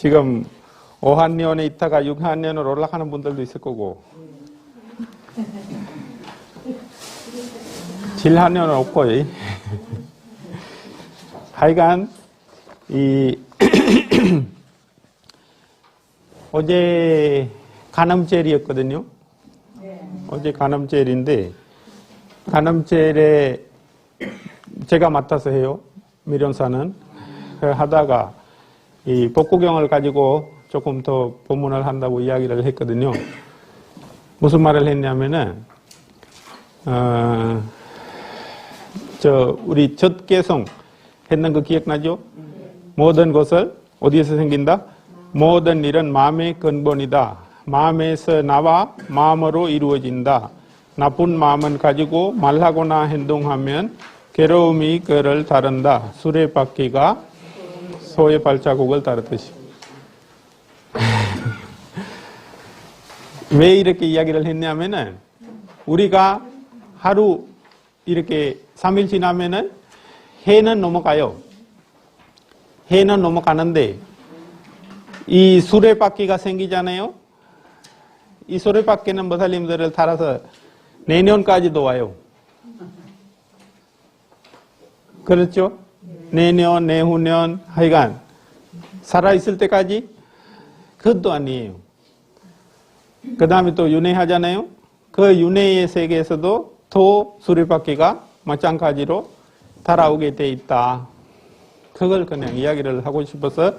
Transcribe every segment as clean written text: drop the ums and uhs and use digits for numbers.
지금 5학년에 있다가 6학년으로 올라가는 분들도 있을 거고 7학년은 없고요. 하여간 어제 간암젤이었거든요. 어제 간암젤인데 간암젤에 제가 맡아서 해요. 미련사는. 하다가 이 복구경을 가지고 조금 더 본문을 한다고 이야기를 했거든요. 무슨 말을 했냐면은 우리 젖개성 했는 거 기억나죠? 모든 것을 어디에서 생긴다? 모든 일은 마음의 근본이다. 마음에서 나와 마음으로 이루어진다. 나쁜 마음은 가지고 말하거나 행동하면 괴로움이 그를 따른다. 수레바퀴가 소의 발자국을 따르듯이. 왜 이렇게 이야기를 했냐면은 우리가 하루 이렇게 3일 지나면은 해는 넘어가요. 해는 넘어가는데 이 수레바퀴가 생기잖아요. 이 수레바퀴는 모살님들을 따라서 내년까지도 와요. 그렇죠? 내년, 내후년, 하여간 살아있을 때까지 그것도 아니에요. 그 다음에 또 윤회하잖아요. 그 윤회의 세계에서도 또 수레바퀴가 마찬가지로 달아오게 돼 있다. 그걸 그냥 이야기를 하고 싶어서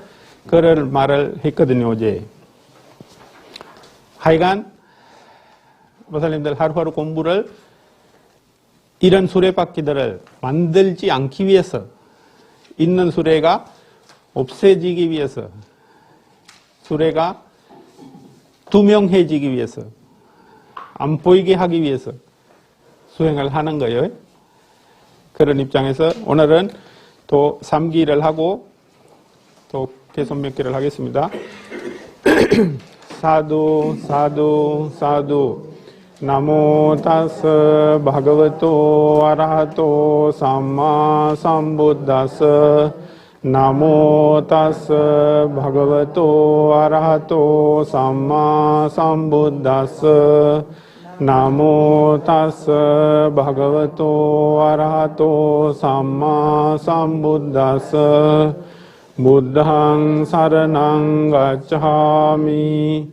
그럴 말을 했거든요, 어제. 하여간 모살님들 하루하루 공부를 이런 수레바퀴들을 만들지 않기 위해서 있는 수레가 없애지기 위해서 수레가 투명해지기 위해서 안 보이게 하기 위해서 수행을 하는 거예요. 그런 입장에서 오늘은 또 3기를 하고 또 계속 몇 개를 하겠습니다. 사두 사두 사두 나모 타스 바가와토 아라하토 삼마 삼부다스 나모 타스 바가와토 아라하토 삼마 삼부다스 나모 타스 바가와토 아라하토 삼마 삼부다스 부ද්ධං 사르낭 가ච්ඡ아미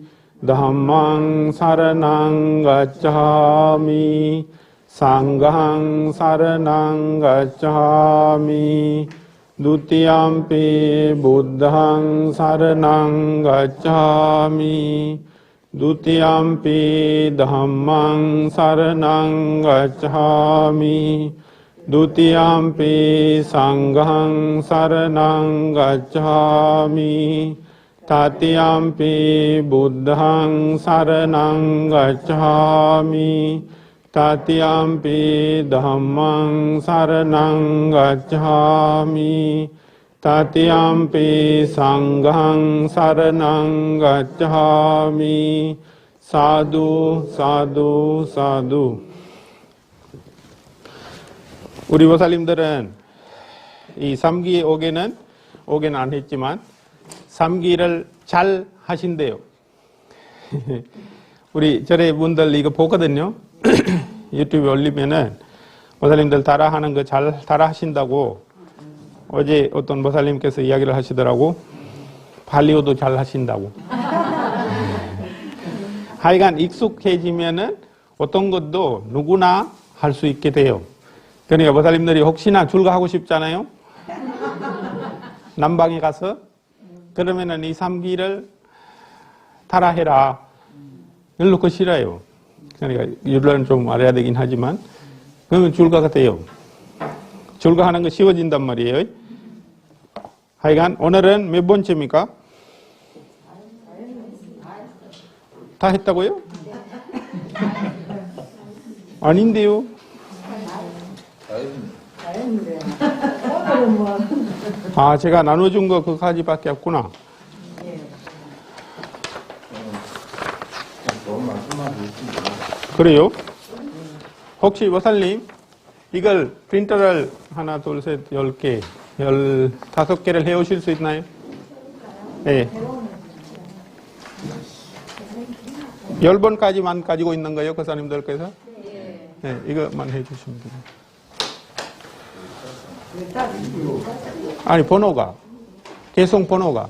ධම්මං 사르낭 가ච්ඡා미 상ඝං 사르낭 가ච්ඡා미 두티얌피 부ද්ධං 사르낭 가ච්ඡා미 두티얌피 ධම්මං 사르낭 가ච්ඡා미 두티얌피 상ඝං 사르낭 가ච්ඡා미 타티얌피 부ද්ධං 사르낭 가ච්ඡා미 타티얌피 ධම්මං 사르낭 가ච්ඡා미 타티얌피 상ඝං 사르낭 가ච්ඡා미 사두 사두 사두. 우리 보살님들은 이 3기 오게는 안 했지만 3기를 잘 하신대요. 우리 절에 분들 이거 보거든요. 유튜브에 올리면은 보살님들 따라하는 거 잘 따라 하신다고 어제 어떤 보살님께서 이야기를 하시더라고. 발리오도 잘 하신다고. 하여간 익숙해지면은 어떤 것도 누구나 할 수 있게 돼요. 그러니까 보살님들이 혹시나 줄가하고 싶잖아요. 남방에 가서 그러면은 이 3기를 따라해라. 별로 그 싫어요. 그러니까 율라는 좀 알아야 되긴 하지만 그러면 줄가가 돼요. 줄가하는 거 쉬워진단 말이에요. 하여간 오늘은 몇 번째입니까? 다 했다고요? 아닌데요. 아, 제가 나눠준 거 그까지밖에 없구나. 그래요? 혹시 보살님 이걸 프린터를 하나, 둘, 셋, 10개, 15개를 해오실 수 있나요? 네. 10번까지만 가지고 있는 거예요, 거사님들께서? 네, 이것만 해주시면 돼요. 아니, 번호가. 개송 번호가.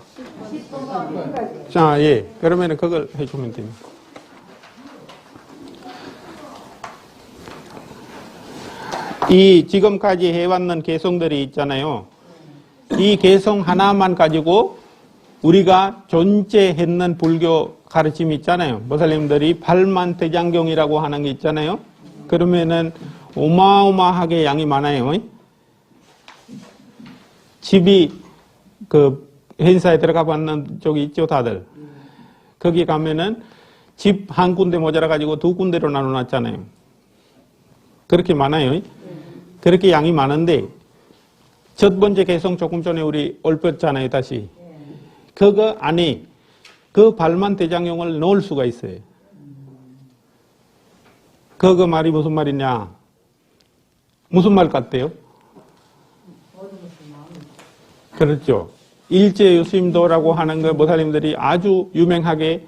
자, 예. 그러면은 그걸 해주면 됩니다. 이 지금까지 해왔는 개송들이 있잖아요. 이 개송 하나만 가지고 우리가 존재했는 불교 가르침이 있잖아요. 모살림들이 팔만대장경이라고 하는 게 있잖아요. 그러면은 어마어마하게 양이 많아요. 집이 그 행사에 들어가 봤는 쪽이 있죠, 다들. 거기 가면은 집 한 군데 모자라 가지고 두 군데로 나눠놨잖아요. 그렇게 많아요. 그렇게 양이 많은데 첫 번째 개송 조금 전에 우리 옮겼잖아요, 다시. 그거 안에 그 팔만대장경을 넣을 수가 있어요. 그거 말이 무슨 말이냐? 무슨 말 같대요? 그렇죠. 일제유심도라고 하는 거 모살림들이 아주 유명하게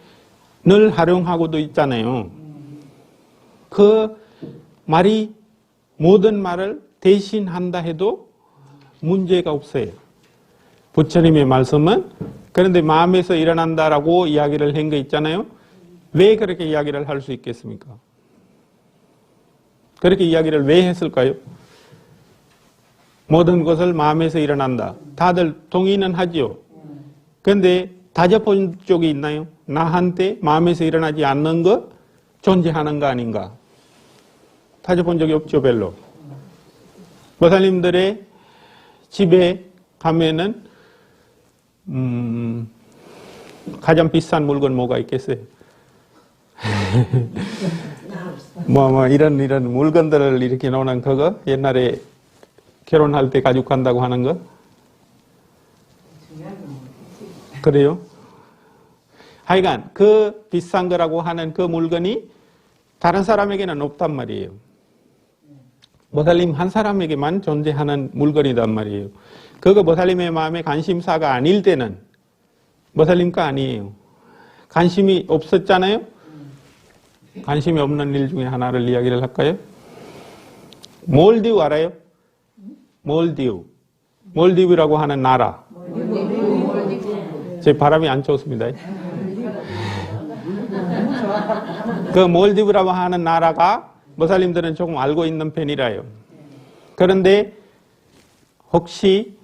늘 활용하고도 있잖아요. 그 말이 모든 말을 대신한다 해도 문제가 없어요. 부처님의 말씀은 그런데 마음에서 일어난다라고 이야기를 한 거 있잖아요. 왜 그렇게 이야기를 할 수 있겠습니까? 그렇게 이야기를 왜 했을까요? 모든 것을 마음에서 일어난다. 다들 동의는 하지요. 그런데 다져본 쪽이 있나요? 나한테 마음에서 일어나지 않는 것 존재하는 거 아닌가? 다져본 적이 없죠, 별로. 모살님들의 집에 가면은 가장 비싼 물건 뭐가 있겠어요? 이런 물건들을 이렇게 놓는 그거? 옛날에 결혼할 때 가지고 간다고 하는 거? 그래요? 하여간 그 비싼 거라고 하는 그 물건이 다른 사람에게는 없단 말이에요. 모살림 한 사람에게만 존재하는 물건이단 말이에요. 그거 모살림의 마음에 관심사가 아닐 때는 모살림가 아니에요. 관심이 없었잖아요? 관심이 없는 일 중에 하나를 이야기를 할까요? 몰디브 알아요? 몰디브. 몰디브라고 하는 나라. 제 바람이 안 좋습니다. 그 몰디브라고 하는 나라가 모살림들은 조금 알고 있는 편이라요. 그런데 혹시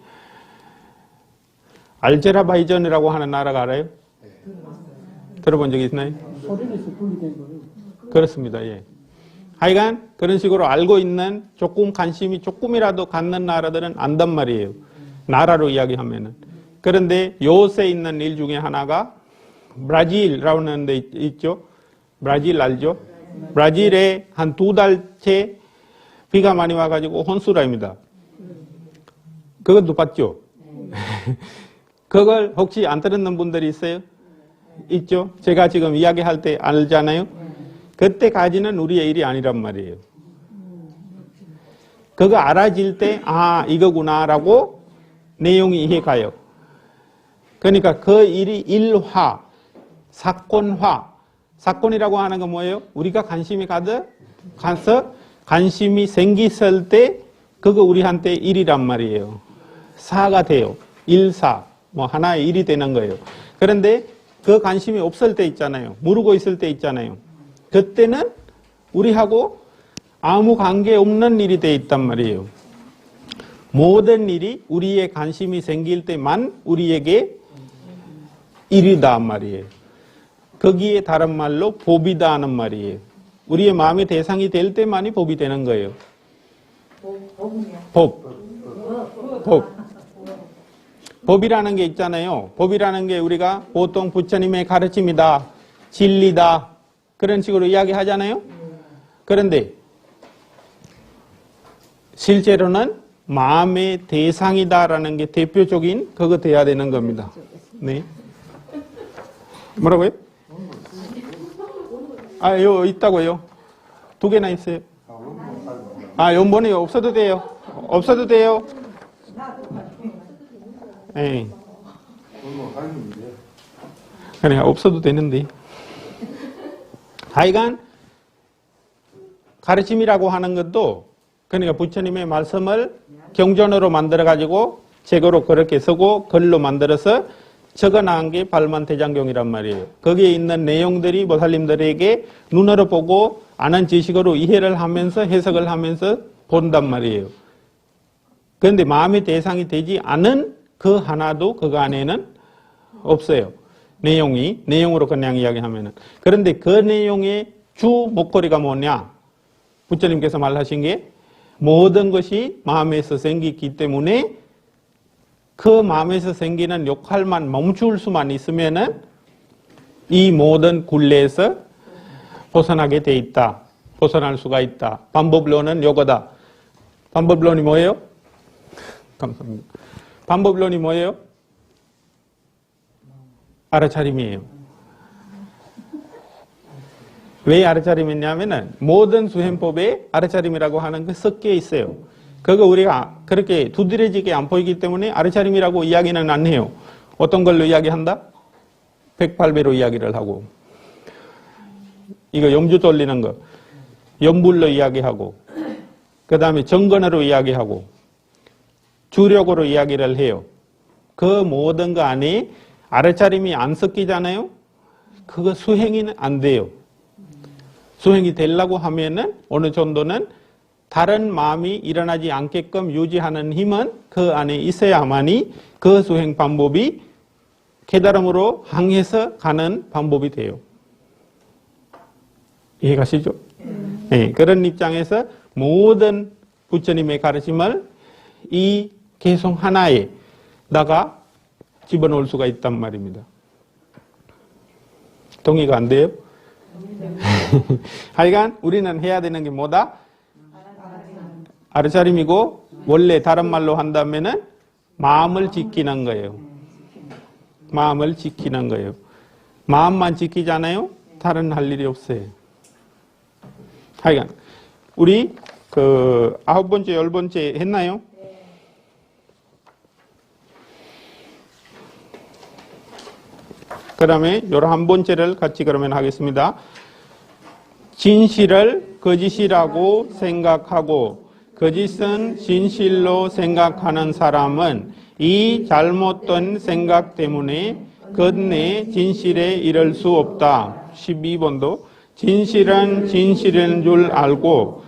알제라바이잔이라고 하는 나라가 알아요? 들어본 적이 있나요? 그렇습니다. 예. 하여간 그런 식으로 알고 있는 조금 관심이 조금이라도 갖는 나라들은 안단 말이에요. 나라로 이야기하면은. 그런데 요새 있는 일 중에 하나가 브라질이라는 데 있죠. 브라질 알죠? 브라질에 한 2달째 비가 많이 와가지고 혼수라입니다. 그것도 봤죠? 그걸 혹시 안 들었는 분들이 있어요? 있죠? 제가 지금 이야기할 때 알잖아요? 그때까지는 우리의 일이 아니란 말이에요. 그거 알아질 때, 아, 이거구나라고 내용이 이해가요. 그러니까 그 일이 일화, 사건화. 사건이라고 하는 건 뭐예요? 우리가 관심이 가서 관심이 생겼을 때 그거 우리한테 일이란 말이에요. 사가 돼요. 일사. 뭐 하나의 일이 되는 거예요. 그런데 그 관심이 없을 때 있잖아요. 모르고 있을 때 있잖아요. 그때는 우리하고 아무 관계없는 일이 돼 있단 말이에요. 모든 일이 우리의 관심이 생길 때만 우리에게 일이다 말이에요. 거기에 다른 말로 법이다 하는 말이에요. 우리의 마음의 대상이 될 때만이 법이 되는 거예요. 법. 법이라는 게 있잖아요. 법이라는 게 우리가 보통 부처님의 가르침이다, 진리다, 그런 식으로 이야기하잖아요. 그런데 실제로는 마음의 대상이다라는 게 대표적인 그거 돼야 되는 겁니다. 네. 뭐라고요? 아, 요 있다고요. 2개나 있어요. 아, 연본이 없어도 돼요. 없어도 돼요. 예. 그래, 없어도 되는데. 하여간 가르침이라고 하는 것도 그러니까 부처님의 말씀을 경전으로 만들어가지고 책으로 그렇게 쓰고 글로 만들어서 적어놓은 게 발만대장경이란 말이에요. 거기에 있는 내용들이 보살님들에게 눈으로 보고 아는 지식으로 이해를 하면서 해석을 하면서 본단 말이에요. 그런데 마음의 대상이 되지 않은 그 하나도 그거 안에는 없어요. 내용으로 그냥 이야기하면은. 그런데 그 내용의 주 목소리가 뭐냐? 부처님께서 말하신 게 모든 것이 마음에서 생기기 때문에 그 마음에서 생기는 역할만 멈출 수만 있으면은 이 모든 굴레에서 벗어나게 돼 있다. 벗어날 수가 있다. 방법론은 요거다. 방법론이 뭐예요? 감사합니다. 방법론이 뭐예요? 알아차림이에요. 왜 알아차림이냐면은 모든 수행법에 알아차림이라고 하는 게 섞여 있어요. 그거 우리가 그렇게 두드러지게 안 보이기 때문에 알아차림이라고 이야기는 안 해요. 어떤 걸로 이야기한다? 108배로 이야기를 하고, 이거 염주 돌리는 거 염불로 이야기하고, 그 다음에 정근으로 이야기하고, 주력으로 이야기를 해요. 그 모든 거 안에 알아차림이 안 섞이잖아요. 그거 수행이 안 돼요. 수행이 되려고 하면은 어느 정도는 다른 마음이 일어나지 않게끔 유지하는 힘은 그 안에 있어야만이 그 수행 방법이 깨달음으로 향해서 가는 방법이 돼요. 이해가시죠? 네, 그런 입장에서 모든 부처님의 가르침을 이 개성 하나에다가 집어넣을 수가 있단 말입니다. 동의가 안 돼요? 하여간 우리는 해야 되는 게 뭐다? 알아차림이고, 원래 다른 말로 한다면은 마음을 지키는 거예요. 마음을 지키는 거예요. 마음만 지키잖아요? 다른 할 일이 없어요. 하여간 우리 그 9번째, 10번째 했나요? 그 다음에 11번째를 같이 그러면 하겠습니다. 진실을 거짓이라고 생각하고 거짓은 진실로 생각하는 사람은 이 잘못된 생각 때문에 끝내 진실에 이를 수 없다. 12번도 진실은 진실인 줄 알고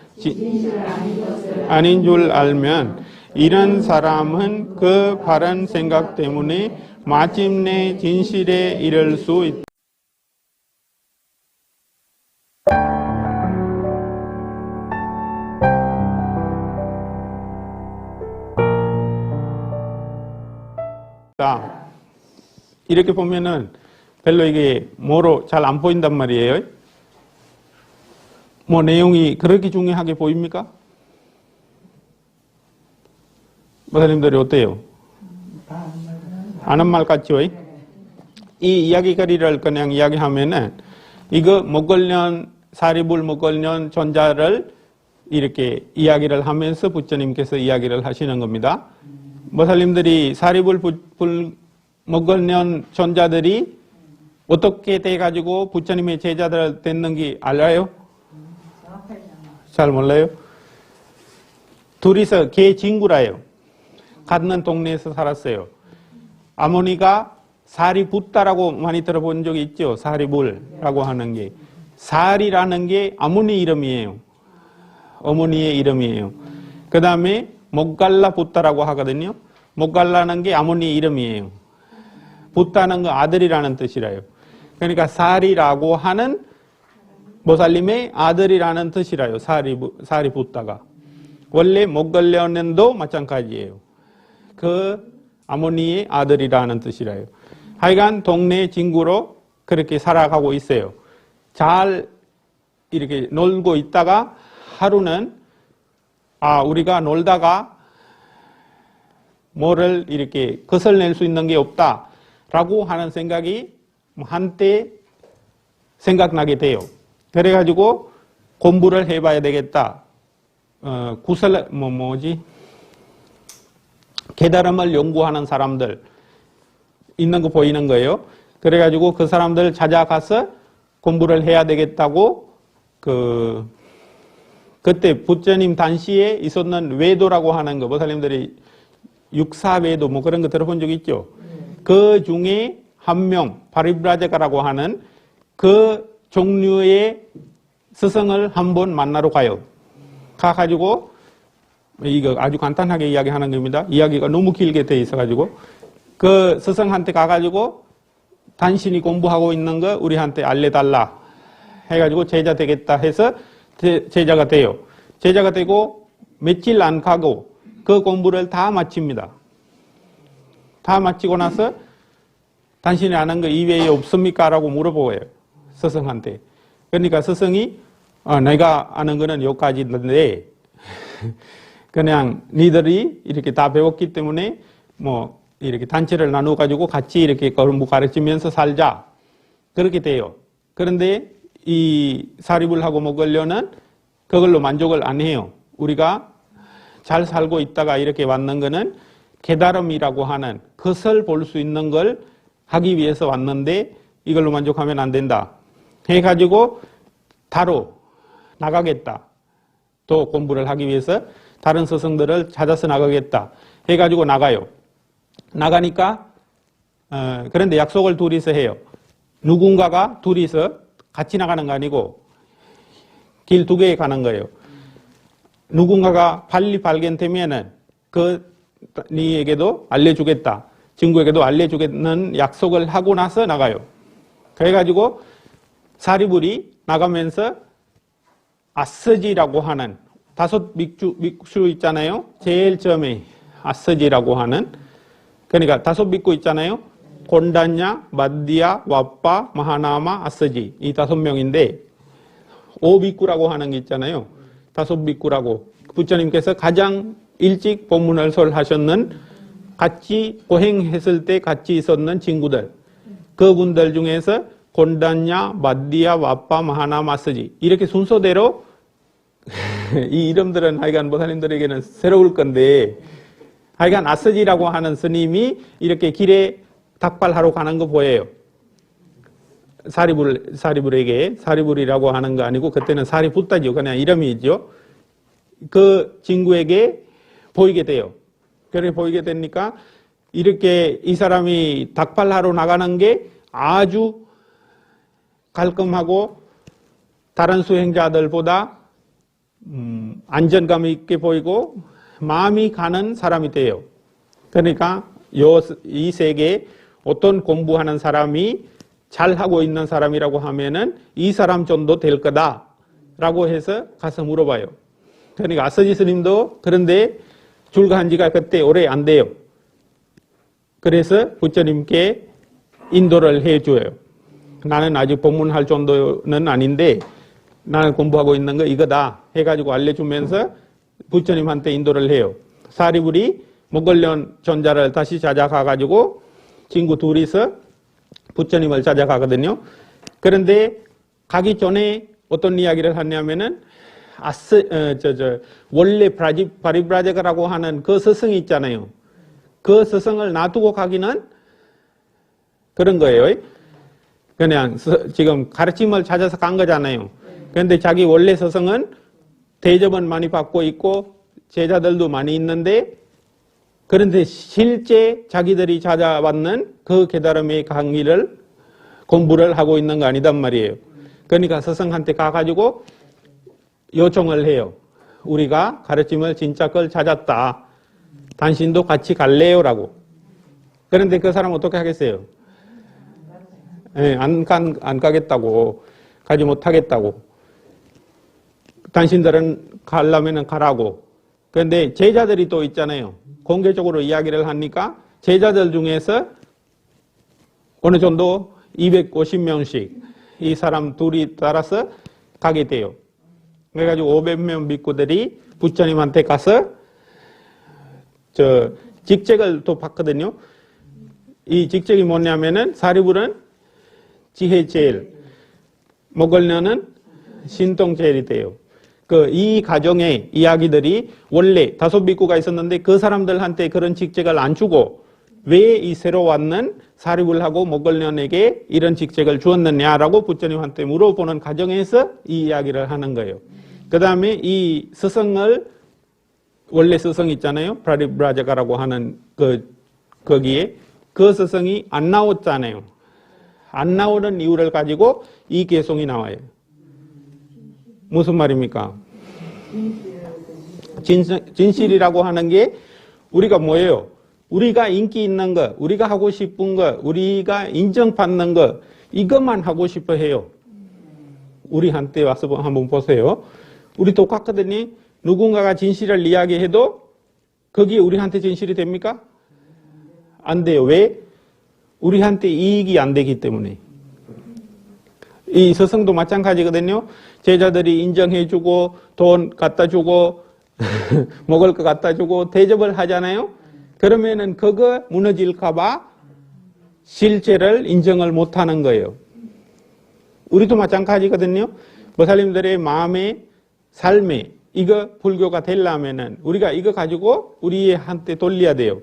아닌 줄 알면 이런 사람은 그 바른 생각 때문에 마침내 진실에 이를 수 있다. 이렇게 보면은 별로 이게 뭐로 잘 안 보인단 말이에요. 뭐 내용이 그렇게 중요하게 보입니까? 목사님들이 어때요? 아는 말 같죠? 이 이야기거리를 그냥 이야기하면은 이거 목걸련, 사리불 목걸련 전자를 이렇게 이야기를 하면서 부처님께서 이야기를 하시는 겁니다. 목사님들이 사리불 목걸련 전자들이 어떻게 돼가지고 부처님의 제자들 됐는지 알아요? 잘 몰라요? 둘이서 개 친구라요. 같은 동네에서 살았어요. 어머니가 사리붓다라고 많이 들어본 적이 있죠. 사리불라고 하는 게. 사리라는 게 어머니 이름이에요. 어머니의 이름이에요. 그 다음에 목갈라붓다라고 하거든요. 목갈라는 게 어머니 이름이에요. 붓다는 거 아들이라는 뜻이라요. 그러니까 사리라고 하는 보살님의 아들이라는 뜻이라요. 사리붓다가. 원래 목걸련도 마찬가지예요. 그 어머니의 아들이라는 뜻이라요. 하여간 동네 친구로 그렇게 살아가고 있어요. 잘 이렇게 놀고 있다가 하루는 우리가 놀다가 뭐를 이렇게 거슬낼 수 있는 게 없다라고 하는 생각이 한때 생각나게 돼요. 그래가지고 공부를 해봐야 되겠다. 깨달음을 연구하는 사람들 있는 거 보이는 거예요. 그래가지고 그 사람들 찾아가서 공부를 해야 되겠다고 그때 부처님 당시에 있었는 외도라고 하는 거, 보살님들이 육사외도 뭐 그런 거 들어본 적 있죠? 그 중에 한 명, 파리브라자가라고 하는 그 종류의 스승을 한번 만나러 가요. 가가지고, 이거 아주 간단하게 이야기하는 겁니다. 이야기가 너무 길게 돼 있어가지고, 그 스승한테 가가지고, 당신이 공부하고 있는 거 우리한테 알려달라. 해가지고 제자 되겠다 해서 제자가 돼요. 제자가 되고 며칠 안 가고 그 공부를 다 마칩니다. 다 마치고 나서 당신이 아는 거 이외에 없습니까? 라고 물어보고요. 스승한테. 그러니까 스승이 내가 아는 거는 여기까지인데 그냥 니들이 이렇게 다 배웠기 때문에 뭐 이렇게 단체를 나누어 가지고 같이 이렇게 공부 가르치면서 살자. 그렇게 돼요. 그런데 이 사립을 먹으려는 그걸로 만족을 안 해요. 우리가 잘 살고 있다가 이렇게 왔는 거는 깨달음이라고 하는 그것을 볼 수 있는 걸 하기 위해서 왔는데 이걸로 만족하면 안 된다. 해가지고 다로 나가겠다. 또 공부를 하기 위해서 다른 스승들을 찾아서 나가겠다. 해가지고 나가요. 나가니까 그런데 약속을 둘이서 해요. 누군가가 둘이서 같이 나가는 거 아니고 길 두 개에 가는 거예요. 누군가가 빨리 발견되면은 니에게도 알려주겠다. 친구에게도 알려주겠다는 약속을 하고 나서 나가요. 그래가지고 사리불이 나가면서 아스지라고 하는 5 빅수 있잖아요. 제일 처음에 아스지라고 하는 그러니까 5 빅수 있잖아요. 곤단냐, 마디야, 와빠, 마하나마, 아스지 이 5명인데 5 빅구라고 하는 게 있잖아요. 5 빅구라고 부처님께서 가장 일찍 법문을 설하셨는 같이 고행했을 때 같이 있었는 친구들 그분들 중에서 곤단냐, 마디야, 와빠, 마하나마, 아스지 이렇게 순서대로 이 이름들은 하여간 보살님들에게는 새로울 건데 하여간 아스지라고 하는 스님이 이렇게 길에 닭발하러 가는 거 보여요. 사리불에게 사리불이라고 하는 거 아니고 그때는 사리붓다죠. 그냥 이름이죠. 그 친구에게 보이게 돼요. 그렇게 보이게 되니까 이렇게 이 사람이 닭발하러 나가는 게 아주 깔끔하고 다른 수행자들보다 안정감 있게 보이고 마음이 가는 사람이 돼요. 그러니까 이 세계에 어떤 공부하는 사람이 잘하고 있는 사람이라고 하면은 이 사람 정도 될 거다라고 해서 가서 물어봐요. 그러니까 아스지 스님도 그런데 출가한 지가 그때 오래 안 돼요. 그래서 부처님께 인도를 해줘요. 나는 아직 법문할 정도는 아닌데 나는 공부하고 있는 거 이거다 해가지고 알려주면서 부처님한테 인도를 해요. 사리불이 먹으려는 전자를 다시 찾아가가지고 친구 둘이서 부처님을 찾아가거든요. 그런데 가기 전에 어떤 이야기를 하냐면은 원래 파리브라자가라고 하는 그 스승이 있잖아요. 그 스승을 놔두고 가기는 그런 거예요. 그냥 지금 가르침을 찾아서 간 거잖아요. 그런데 자기 원래 스승은 대접은 많이 받고 있고 제자들도 많이 있는데 그런데 실제 자기들이 찾아왔는 그 깨달음의 강의를 공부를 하고 있는 거 아니단 말이에요. 그러니까 스승한테 가가지고 요청을 해요. 우리가 가르침을 진짜 걸 찾았다. 당신도 같이 갈래요? 라고. 그런데 그 사람은 어떻게 하겠어요? 안 가겠다고. 가지 못하겠다고. 당신들은 가려면 가라고. 그런데 제자들이 또 있잖아요. 공개적으로 이야기를 하니까 제자들 중에서 어느 정도 250명씩 이 사람 둘이 따라서 가게 돼요. 그래가지고 500명 빅구들이 부처님한테 가서 직책을 또 받거든요. 이 직책이 뭐냐면은 사리불은 지혜제일, 먹으려는 신통제일이 돼요. 이 가정의 이야기들이 원래 5 빅구가 있었는데 그 사람들한테 그런 직책을 안 주고 왜 이 새로 왔는 사리불하고 모골련에게 이런 직책을 주었느냐라고 부처님한테 물어보는 과정에서 이 이야기를 하는 거예요. 그 다음에 이 스승을, 원래 스승 있잖아요. 프라리브라자가라고 하는 거기에 그 스승이 안 나왔잖아요. 안 나오는 이유를 가지고 이 개송이 나와요. 무슨 말입니까? 진실이라고 하는 게 우리가 뭐예요? 우리가 인기 있는 거, 우리가 하고 싶은 거, 우리가 인정받는 거, 이것만 하고 싶어 해요. 우리한테 와서 한번 보세요. 우리 똑같거든요. 누군가가 진실을 이야기해도 거기에 우리한테 진실이 됩니까? 안 돼요. 왜? 우리한테 이익이 안 되기 때문에. 이 스승도 마찬가지거든요. 제자들이 인정해주고 돈 갖다 주고 먹을 거 갖다 주고 대접을 하잖아요. 그러면은 그거 무너질까봐 실제를 인정을 못하는 거예요. 우리도 마찬가지거든요. 보살님들의 마음에, 삶에 이거 불교가 되려면은 우리가 이거 가지고 우리한테 돌려야 돼요.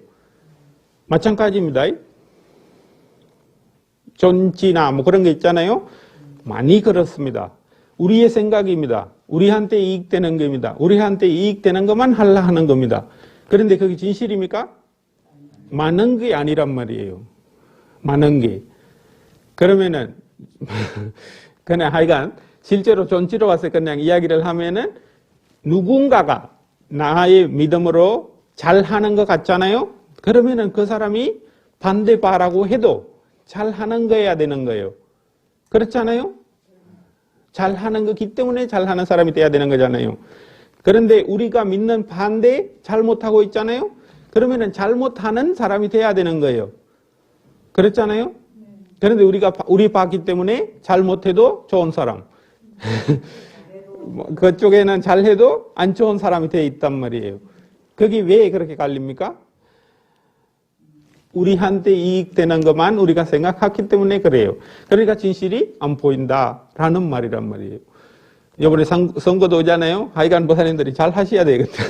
마찬가지입니다. 존치나 뭐 그런 게 있잖아요. 많이 그렇습니다. 우리의 생각입니다. 우리한테 이익되는 겁니다. 우리한테 이익되는 것만 하려 하는 겁니다. 그런데 그게 진실입니까? 많은 게 아니란 말이에요. 많은 게. 그러면은 그냥 하여간 실제로 존치로 와서 그냥 이야기를 하면은 누군가가 나의 믿음으로 잘하는 것 같잖아요. 그러면은 그 사람이 반대바라고 해도 잘하는 거여야 되는 거예요. 그렇잖아요? 잘하는 거기 때문에 잘하는 사람이 돼야 되는 거잖아요. 그런데 우리가 믿는 반대 잘못하고 있잖아요. 그러면은 잘못하는 사람이 돼야 되는 거예요. 그렇잖아요? 그런데 우리 봤기 때문에 잘못해도 좋은 사람. 그쪽에는 잘해도 안 좋은 사람이 돼 있단 말이에요. 그게 왜 그렇게 갈립니까? 우리한테 이익되는 것만 우리가 생각했기 때문에 그래요. 그러니까 진실이 안 보인다라는 말이란 말이에요. 이번에 선거도 오잖아요. 하여간 보살님들이 잘 하셔야 되겠다.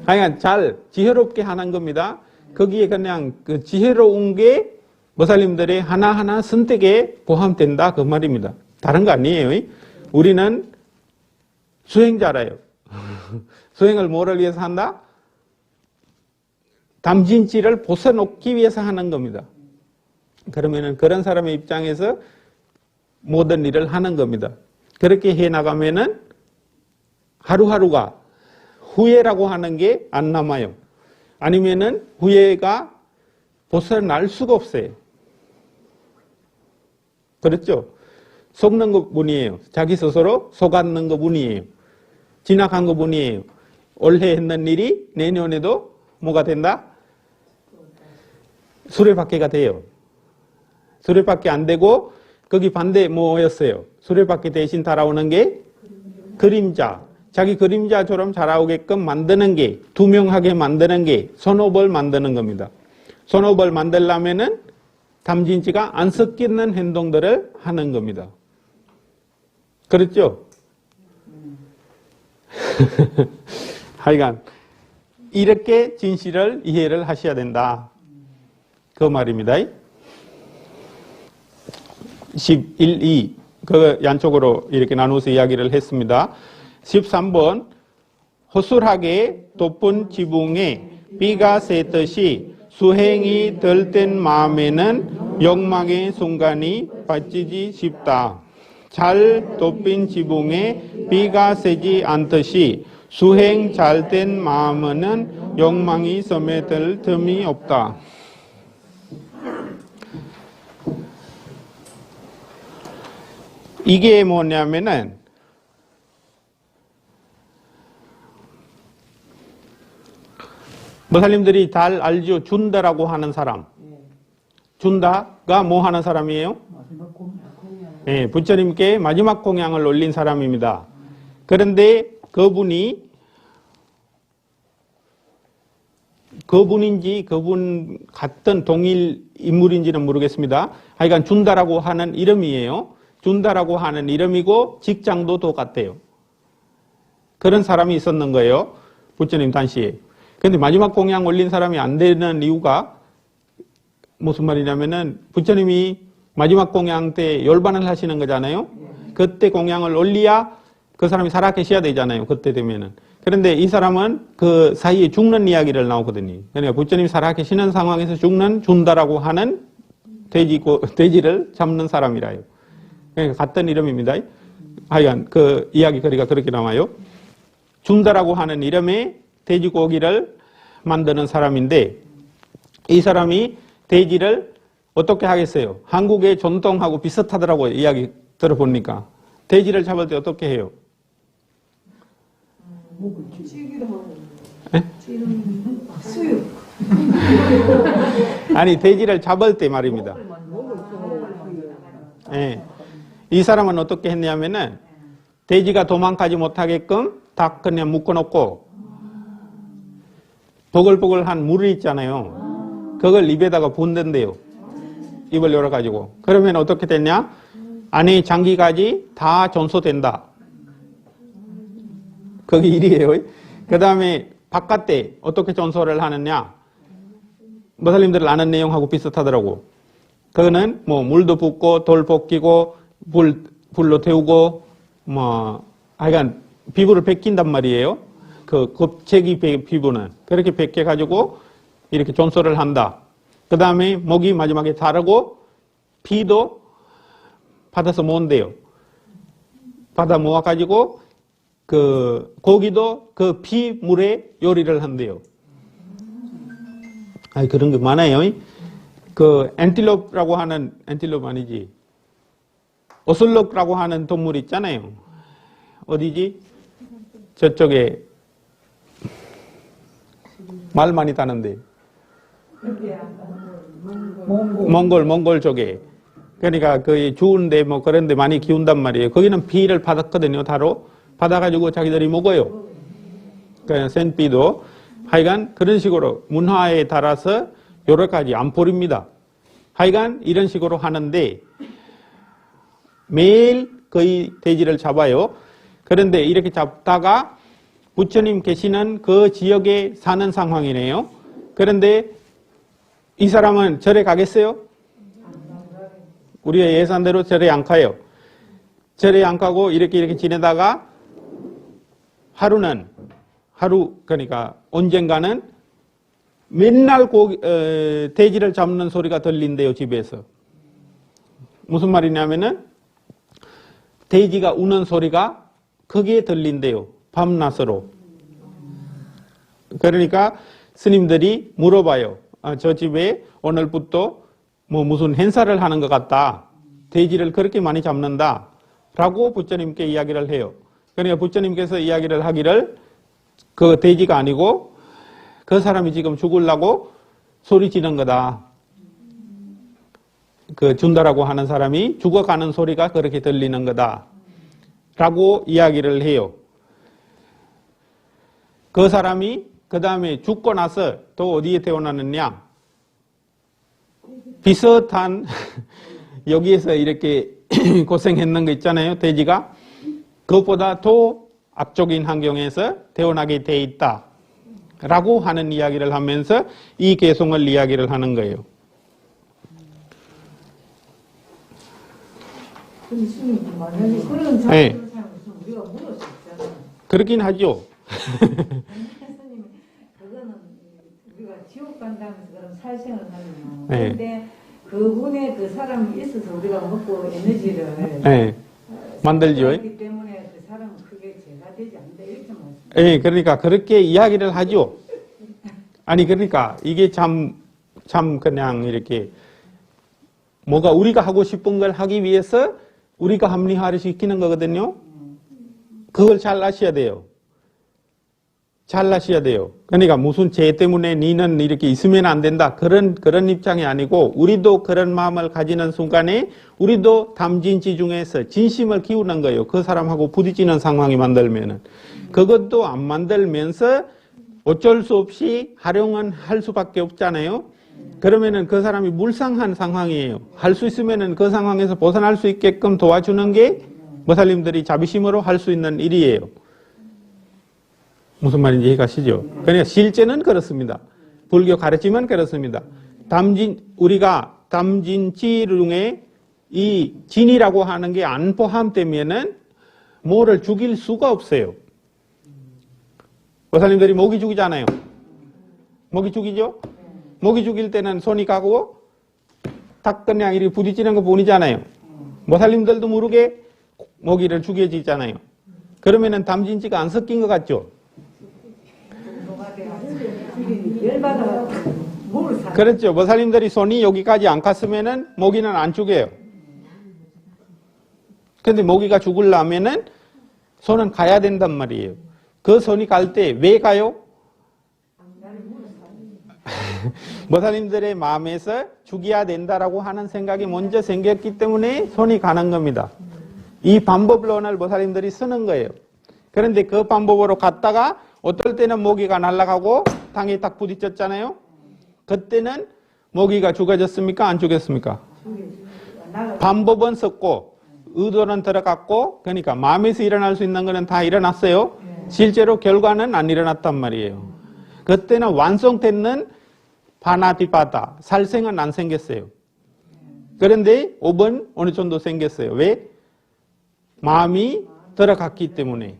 하여간 잘 지혜롭게 하는 겁니다. 거기에 그냥 그 지혜로운 게 보살님들의 하나하나 선택에 포함된다 그 말입니다. 다른 거 아니에요. 우리는 수행자라요. 수행을 뭐를 위해서 한다? 담진치를 벗어놓기 위해서 하는 겁니다. 그러면은 그런 사람의 입장에서 모든 일을 하는 겁니다. 그렇게 해 나가면은 하루하루가 후회라고 하는 게 안 남아요. 아니면은 후회가 벗어날 수가 없어요. 그렇죠? 속는 것 뿐이에요. 자기 스스로 속았는 것 뿐이에요. 지나간 것 뿐이에요. 올해 했는 일이 내년에도 뭐가 된다? 수레바퀴가 돼요. 수레바퀴 안 되고 거기 반대 뭐였어요? 수레바퀴 대신 따라오는 게 그림자. 자기 그림자처럼 자라오게끔 만드는 게, 투명하게 만드는 게 선업을 만드는 겁니다. 선업을 만들려면은 담진치가 안 섞이는 행동들을 하는 겁니다. 그렇죠? 하여간 이렇게 진실을 이해를 하셔야 된다. 그 말입니다. 11, 2 그 양쪽으로 이렇게 나누어서 이야기를 했습니다. 13번 허술하게 돋은 지붕에 비가 새듯이 수행이 덜 된 마음에는 욕망의 순간이 빠지기 쉽다. 잘 돋은 지붕에 비가 새지 않듯이 수행 잘 된 마음에는 욕망이 스며들 틈이 없다. 이게 뭐냐면은 보살님들이 잘 알죠. 준다라고 하는 사람. 준다가 뭐 하는 사람이에요? 네, 부처님께 마지막 공양을 올린 사람입니다. 그런데 그분인지 그분 같은 동일 인물인지는 모르겠습니다. 하여간 준다라고 하는 이름이에요. 준다라고 하는 이름이고 직장도 똑같아요. 그런 사람이 있었는 거예요. 부처님 당시에. 그런데 마지막 공양 올린 사람이 안 되는 이유가 무슨 말이냐면은 부처님이 마지막 공양 때 열반을 하시는 거잖아요. 그때 공양을 올려야 그 사람이 살아 계셔야 되잖아요. 그때 되면은. 그런데 이 사람은 그 사이에 죽는 이야기를 나오거든요. 그러니까 부처님이 살아 계시는 상황에서 준다라고 하는 돼지를 잡는 사람이라요. 그러니까 같은 이름입니다. 하여간 그 이야기 거리가 그렇게 나와요. 준다라고 하는 이름의 돼지고기를 만드는 사람인데 이 사람이 돼지를 어떻게 하겠어요? 한국의 전통하고 비슷하더라고요. 이야기 들어보니까. 돼지를 잡을 때 어떻게 해요? 수육. 아니, 돼지를 잡을 때 말입니다. 예. 이 사람은 어떻게 했냐면은 돼지가 도망가지 못하게끔 다 그냥 묶어놓고 보글보글한 물이 있잖아요. 그걸 입에다가 붓는데요. 입을 열어가지고. 그러면 어떻게 됐냐? 안에 장기까지 다 전소된다. 그게 일이에요. 그 다음에 바깥에 어떻게 전소를 하느냐? 모살님들 아는 내용하고 비슷하더라고. 그거는 뭐 물도 붓고 돌 벗기고 불로 태우고 뭐 하여간 피부를 벗긴단 말이에요. 그 곱체기 피부는 그렇게 벗겨가지고 이렇게 전소를 한다. 그 다음에 목이 마지막에 자르고 피도 받아서 모은대요. 받아 모아가지고 그 고기도 그 피물에 요리를 한대요. 아니 그런 게 많아요. 그 엔틸롭이라고 하는 엔틸롭 아니지. 오슬록이라고 하는 동물 있잖아요. 어디지? 저쪽에 말 많이 타는데. 몽골 쪽에. 그러니까 그 주운데 뭐 그런데 많이 키운단 말이에요. 거기는 피를 받았거든요. 다로 받아가지고 자기들이 먹어요. 그러니까 생피도 하여간 그런 식으로 문화에 따라서 여러 가지 안 버립니다. 하여간 이런 식으로 하는데 매일 거의 돼지를 잡아요. 그런데 이렇게 잡다가 부처님 계시는 그 지역에 사는 상황이네요. 그런데 이 사람은 절에 가겠어요? 우리의 예산대로 절에 안 가요. 절에 안 가고 이렇게 지내다가 그러니까 언젠가는 맨날 돼지를 잡는 소리가 들린대요, 집에서. 무슨 말이냐면은 돼지가 우는 소리가 크게 들린대요. 밤낮으로. 그러니까 스님들이 물어봐요. 저 집에 오늘부터 뭐 무슨 행사를 하는 것 같다. 돼지를 그렇게 많이 잡는다. 라고 부처님께 이야기를 해요. 그러니까 부처님께서 이야기를 하기를 그 돼지가 아니고 그 사람이 지금 죽으려고 소리 지는 거다. 그 준다라고 하는 사람이 죽어가는 소리가 그렇게 들리는 거다. 라고 이야기를 해요. 그 사람이 그 다음에 죽고 나서 또 어디에 태어나느냐? 비슷한 여기에서 이렇게 고생했는 거 있잖아요. 돼지가. 그것보다 더 악적인 환경에서 태어나게 돼 있다. 라고 하는 이야기를 하면서 이 개송을 이야기를 하는 거예요. 근데 스님, 만약에 그런 상황을 살면서 우리가 물을 수 있잖아요. 그렇긴 하죠. 스님, 그거는 우리가 지옥 간다면서 그런 살생을 하면 그런데 그분의 그 사람이 있어서 우리가 먹고 에너지를 만들죠. 그렇기 때문에 그 사람은 크게 죄가 되지 않는다 이렇게 말씀하세요. 그러니까 그렇게 이야기를 하죠. 아니 그러니까 이게 참 그냥 이렇게 뭐가 우리가 하고 싶은 걸 하기 위해서 우리가 합리화를 시키는 거거든요. 그걸 잘 아셔야 돼요. 잘 아셔야 돼요. 그러니까 무슨 죄 때문에 니는 이렇게 있으면 안 된다. 그런 입장이 아니고 우리도 그런 마음을 가지는 순간에 우리도 담진치 중에서 진심을 키우는 거예요. 그 사람하고 부딪히는 상황이 만들면은. 그것도 안 만들면서 어쩔 수 없이 활용은 할 수밖에 없잖아요. 그러면은 그 사람이 물상한 상황이에요. 할 수 있으면은 그 상황에서 벗어날 수 있게끔 도와주는 게 모살님들이 자비심으로 할 수 있는 일이에요. 무슨 말인지 이해가시죠? 그러니까 실제는 그렇습니다. 불교 가르침은 그렇습니다. 우리가 담진치 중에 이 진이라고 하는 게 안 포함되면은 뭐를 죽일 수가 없어요. 보살님들이 모기 죽이잖아요. 모기 죽이죠? 모기 죽일 때는 손이 가고 딱 그냥 이렇게 부딪히는 거 보이잖아요. 보살님들도 모르게 모기를 죽여지잖아요. 그러면은 담진치가 안 섞인 것 같죠? 그렇죠. 보살님들이 손이 여기까지 안 갔으면은 모기는 안 죽여요. 근데 모기가 죽으려면은 손은 가야 된단 말이에요. 그 손이 갈 때 왜 가요? 보살님들의 마음에서 죽여야 된다라고 하는 생각이 먼저 생겼기 때문에 손이 가는 겁니다. 이 방법론을 보살님들이 쓰는 거예요. 그런데 그 방법으로 갔다가 어떨 때는 모기가 날아가고 땅에 딱 부딪혔잖아요. 그때는 모기가 죽어졌습니까? 안 죽였습니까? 방법은 썼고 의도는 들어갔고, 그러니까 마음에서 일어날 수 있는 거는 다 일어났어요. 실제로 결과는 안 일어났단 말이에요. 그때는 완성되는 바나티파타, 살생은 안 생겼어요. 그런데 5번 어느 정도 생겼어요. 왜? 마음이 들어갔기 때문에.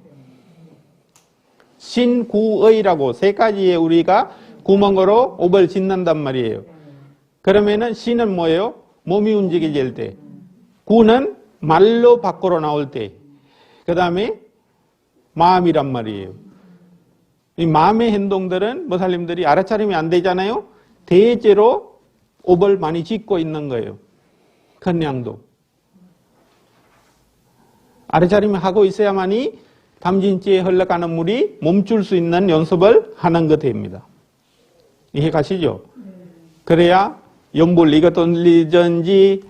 신구의라고 세 가지의 우리가 구멍으로 옵을 짓는단 말이에요. 그러면은 신은 뭐예요? 몸이 움직여질 때. 구는 말로 밖으로 나올 때. 그 다음에 마음이란 말이에요. 이 마음의 행동들은 보살님들이 알아차림이 안 되잖아요. 대체로 옵을 많이 짓고 있는 거예요. 큰 양도. 알아차림을 하고 있어야만이 담진치에 흘러가는 물이 멈출 수 있는 연습을 하는 것 됩니다. 이해 가시죠? 그래야 연불 이거 돌리든지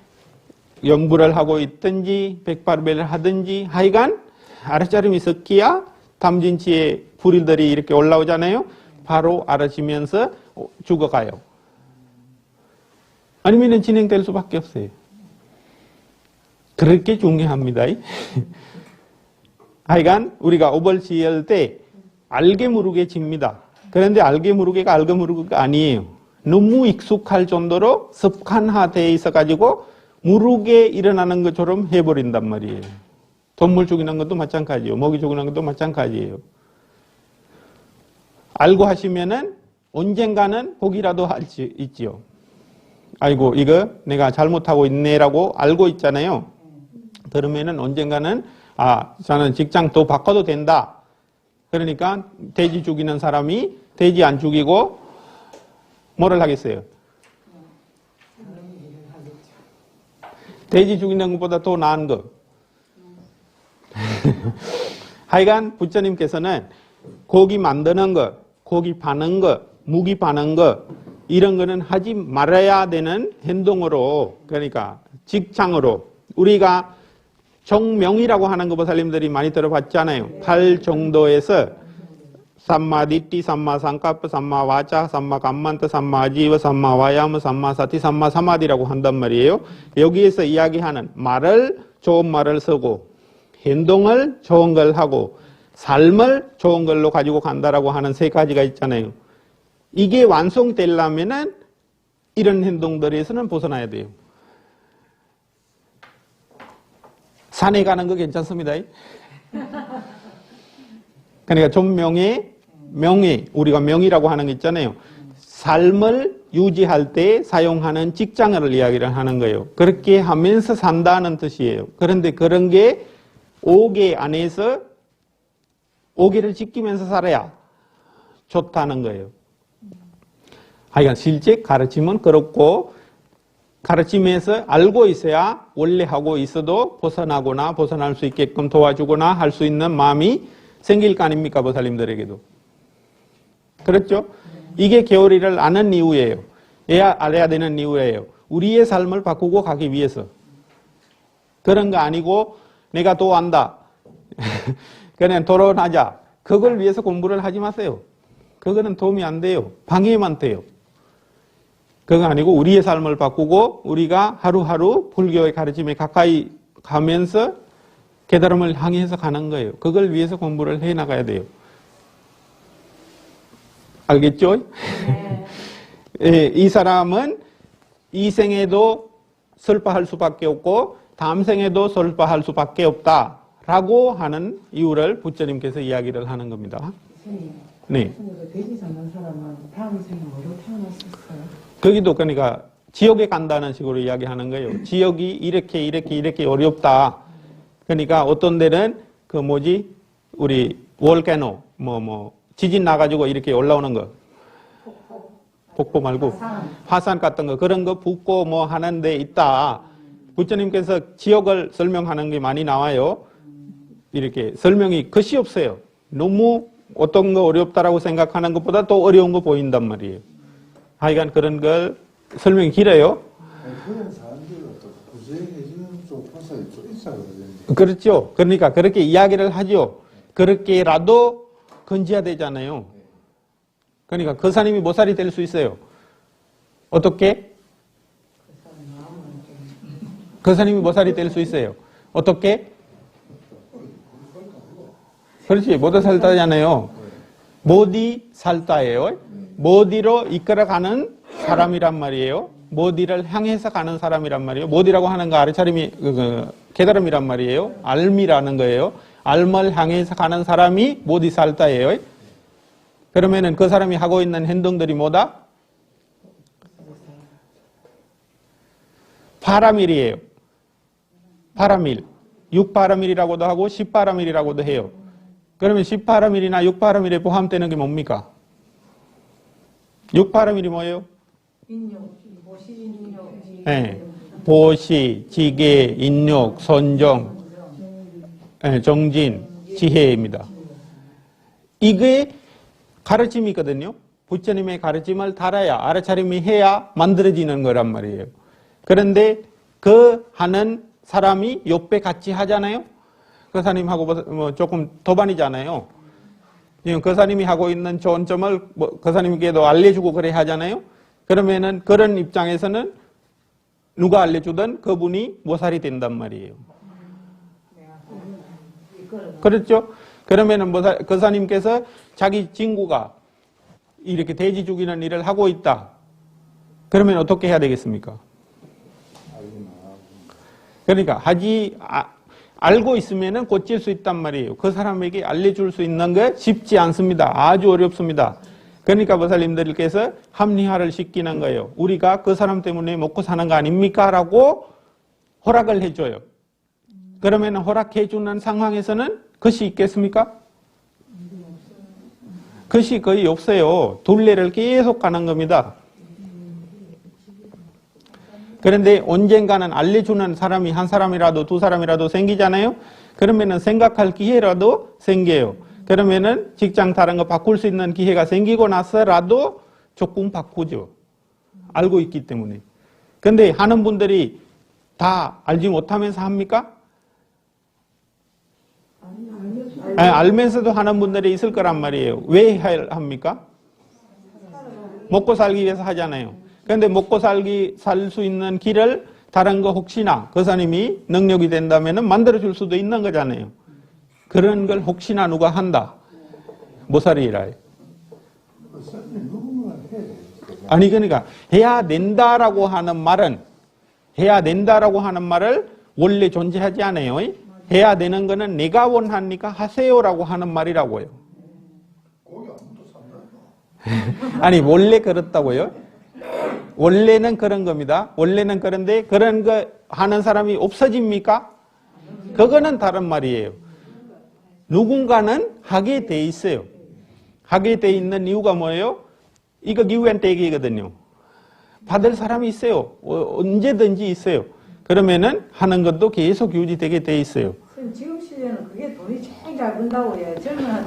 연불을 하고 있든지 백발배를 하든지 하여간 알아차림이 섞여야 담진치에 불들이 이렇게 올라오잖아요. 바로 알아지면서 죽어가요. 아니면 진행될 수밖에 없어요. 그렇게 중요합니다. 하여간 우리가 옵을 지을 때 알게 모르게 집니다. 그런데 알게 모르게가 알게 모르게가 아니에요. 너무 익숙할 정도로 습관화되어 있어가지고 모르게 일어나는 것처럼 해버린단 말이에요. 동물 죽이는 것도 마찬가지예요. 모기 죽이는 것도 마찬가지예요. 알고 하시면은 언젠가는 복이라도 할 수 있지요. 아이고 이거 내가 잘못하고 있네라고 알고 있잖아요. 그러면은 언젠가는 저는 직장 또 바꿔도 된다. 그러니까 돼지 죽이는 사람이 돼지 안 죽이고 뭐를 하겠어요? 돼지 죽이는 것보다 더 나은 거. 하여간 부처님께서는 고기 만드는 거, 고기 파는 거, 무기 파는 거 이런 거는 하지 말아야 되는 행동으로, 그러니까 직장으로 우리가 정명이라고 하는 거 보살님들이 많이 들어봤잖아요. 8 정도에서 삼마디띠, 삼마상카프, 삼마와차, 삼마감만타, 삼마아지와, 삼마와야마, 삼마사티, 삼마사마디라고 한단 말이에요. 여기에서 이야기하는 말을 좋은 말을 쓰고 행동을 좋은 걸 하고 삶을 좋은 걸로 가지고 간다라고 하는 세 가지가 있잖아요. 이게 완성되려면은 이런 행동들에서는 벗어나야 돼요. 산에 가는 거 괜찮습니다. 그러니까 존명의 명예, 우리가 명이라고 하는 게 있잖아요. 삶을 유지할 때 사용하는 직장을 이야기를 하는 거예요. 그렇게 하면서 산다는 뜻이에요. 그런데 그런 게 5개 안에서 5개를 지키면서 살아야 좋다는 거예요. 하여간 실제 가르침은 그렇고 가르치면서 알고 있어야 원래 하고 있어도 벗어나거나 벗어날 수 있게끔 도와주거나 할 수 있는 마음이 생길 거 아닙니까? 보살님들에게도. 그렇죠? 이게 교리를 아는 이유예요. 알아야 되는 이유예요. 우리의 삶을 바꾸고 가기 위해서. 그런 거 아니고 내가 더 안다. 그냥 토론하자. 그걸 위해서 공부를 하지 마세요. 그거는 도움이 안 돼요. 방해만 돼요. 그거 아니고 우리의 삶을 바꾸고 우리가 하루하루 불교의 가르침에 가까이 가면서 깨달음을 향해서 가는 거예요. 그걸 위해서 공부를 해 나가야 돼요. 알겠죠? 네. 예, 이 사람은 이 생에도 설파할 수밖에 없고 다음 생에도 설파할 수밖에 없다라고 하는 이유를 부처님께서 이야기를 하는 겁니다. 네. 돼지 잡는 사람은 다음 생에 뭐로 태어났었어요? 거기도 그러니까 지옥에 간다는 식으로 이야기하는 거예요. 지옥이 이렇게 어렵다. 그러니까 어떤 데는 그 뭐지 우리 월케노 지진 나가지고 이렇게 올라오는 거. 폭포 말고 화산 같은 거 그런 거 붓고 뭐 하는 데 있다. 부처님께서 지옥을 설명하는 게 많이 나와요. 이렇게 설명이 끝이 없어요. 너무 어떤 거 어렵다라고 생각하는 것보다 더 어려운 거 보인단 말이에요. 하여간 그런 걸 설명이 길어요. 그런 사람들은 또 구제해주는 쪽 파사에 좀 있어야 되는데. 그렇죠. 그러니까 그렇게 이야기를 하죠. 그렇게라도 건져야 되잖아요. 그러니까 그 사람이 모살이 될 수 있어요. 어떻게? 그 사람이 모살이 될 수 있어요. 어떻게? 그렇지. 모두살다잖아요. 모디 살다예요. 모디로 이끌어가는 사람이란 말이에요. 모디를 향해서 가는 사람이란 말이에요. 모디라고 하는 거 아르차림이 깨달음이란 말이에요. 알미라는 거예요. 알을 향해서 가는 사람이 모디 살다예요. 그러면은 그 사람이 하고 있는 행동들이 뭐다? 파라밀이에요. 파라밀. 6파라밀이라고도 하고 10파라밀이라고도 해요. 그러면 10파라밀이나 6파라밀에 포함되는 게 뭡니까? 6파라밀이 뭐예요? 네. 보시, 지계, 인욕, 선정, 네, 정진, 지혜입니다. 이게 가르침이거든요. 부처님의 가르침을 따라야 알아차림이 해야 만들어지는 거란 말이에요. 그런데 그 하는 사람이 옆에 같이 하잖아요. 그 사람하고 뭐 조금 도반이잖아요. 그 사람이 하고 있는 좋은 점을 그 사람에게도 알려주고 그래 하잖아요. 그러면은 그런 입장에서는 누가 알려주든 그분이 모살이 된단 말이에요. 그렇죠? 그러면은 그 사람께서 자기 친구가 이렇게 돼지 죽이는 일을 하고 있다. 그러면 어떻게 해야 되겠습니까? 그러니까 알고 있으면은 고칠 수 있단 말이에요. 그 사람에게 알려줄 수 있는 게 쉽지 않습니다. 아주 어렵습니다. 그러니까 보살님들께서 합리화를 시키는 거예요. 우리가 그 사람 때문에 먹고 사는 거 아닙니까? 라고 허락을 해줘요. 그러면 허락해주는 상황에서는 것이 있겠습니까? 것이 거의 없어요. 둘레를 계속 가는 겁니다. 그런데 언젠가는 알려주는 사람이 한 사람이라도 두 사람이라도 생기잖아요. 그러면은 생각할 기회라도 생겨요. 그러면은 직장 다른 거 바꿀 수 있는 기회가 생기고 나서라도 조금 바꾸죠. 알고 있기 때문에. 근데 하는 분들이 다 알지 못하면서 합니까? 아니, 알면서도 하는 분들이 있을 거란 말이에요. 왜 합니까? 먹고 살기 위해서 하잖아요. 그런데 먹고 살 수 있는 길을 다른 거 혹시나 그 사람이 능력이 된다면 만들어줄 수도 있는 거잖아요. 그런 걸 혹시나 누가 한다. 모살이라. 아니 그러니까 해야 된다라고 하는 말은 원래 존재하지 않아요. 해야 되는 거는 내가 원하니까 하세요라고 하는 말이라고요. 아니 원래 그렇다고요? 원래는 그런 겁니다. 원래는 그런데 그런 거 하는 사람이 없어집니까? 그거는 다른 말이에요. 누군가는 하게 돼 있어요. 하게 돼 있는 이유가 뭐예요? 이거 기후엔택이거든요. 받을 사람이 있어요. 언제든지 있어요. 그러면은 하는 것도 계속 유지되게 돼 있어요. 지금 시대는 그게 돈이 제일 잘 번다고 해요. 젊은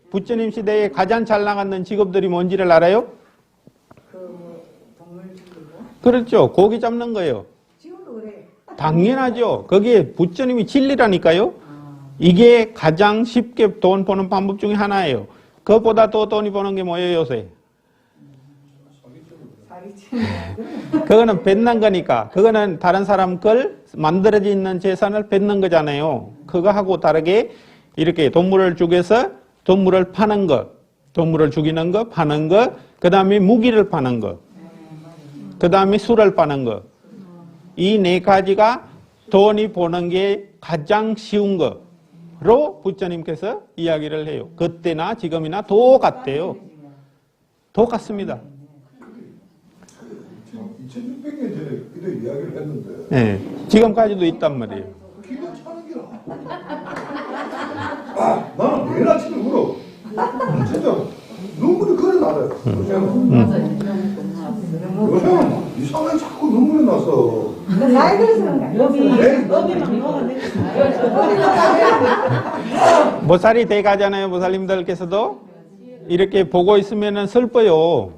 부처님 시대에 가장 잘 나가는 직업들이 뭔지를 알아요? 동물 죽이고. 그렇죠. 고기 잡는 거예요. 지금도 그래. 당연하죠. 그게 부처님이 진리라니까요. 이게 가장 쉽게 돈 버는 방법 중에 하나예요. 그것보다 더 돈이 버는 게 뭐예요, 요새? 그거는 뱉는 거니까. 그거는 다른 사람 걸 만들어져 있는 재산을 뱉는 거잖아요. 그거하고 다르게 이렇게 동물을 죽여서 동물을 파는 것, 동물을 죽이는 것, 파는 것, 그 다음에 무기를 파는 것. 그 다음에 술을 파는 거. 이 네 가지가 돈이 버는 게 가장 쉬운 거로 부처님께서 이야기를 해요. 그때나 지금이나 똑같대요. 똑같습니다. 2600년 전에 그때 이야기를 했는데 네, 지금까지도 있단 말이에요. 기가 차는 기라. 나는 매일 아침에 울어. 진짜 눈물이 그래 나요. 요새는 이상하게 자꾸 눈물이 나서. 나이 들어서 그런 거야. 여기 막 먹었네. 보살이 돼 가잖아요. 보살님들께서도 이렇게 보고 있으면 슬퍼요.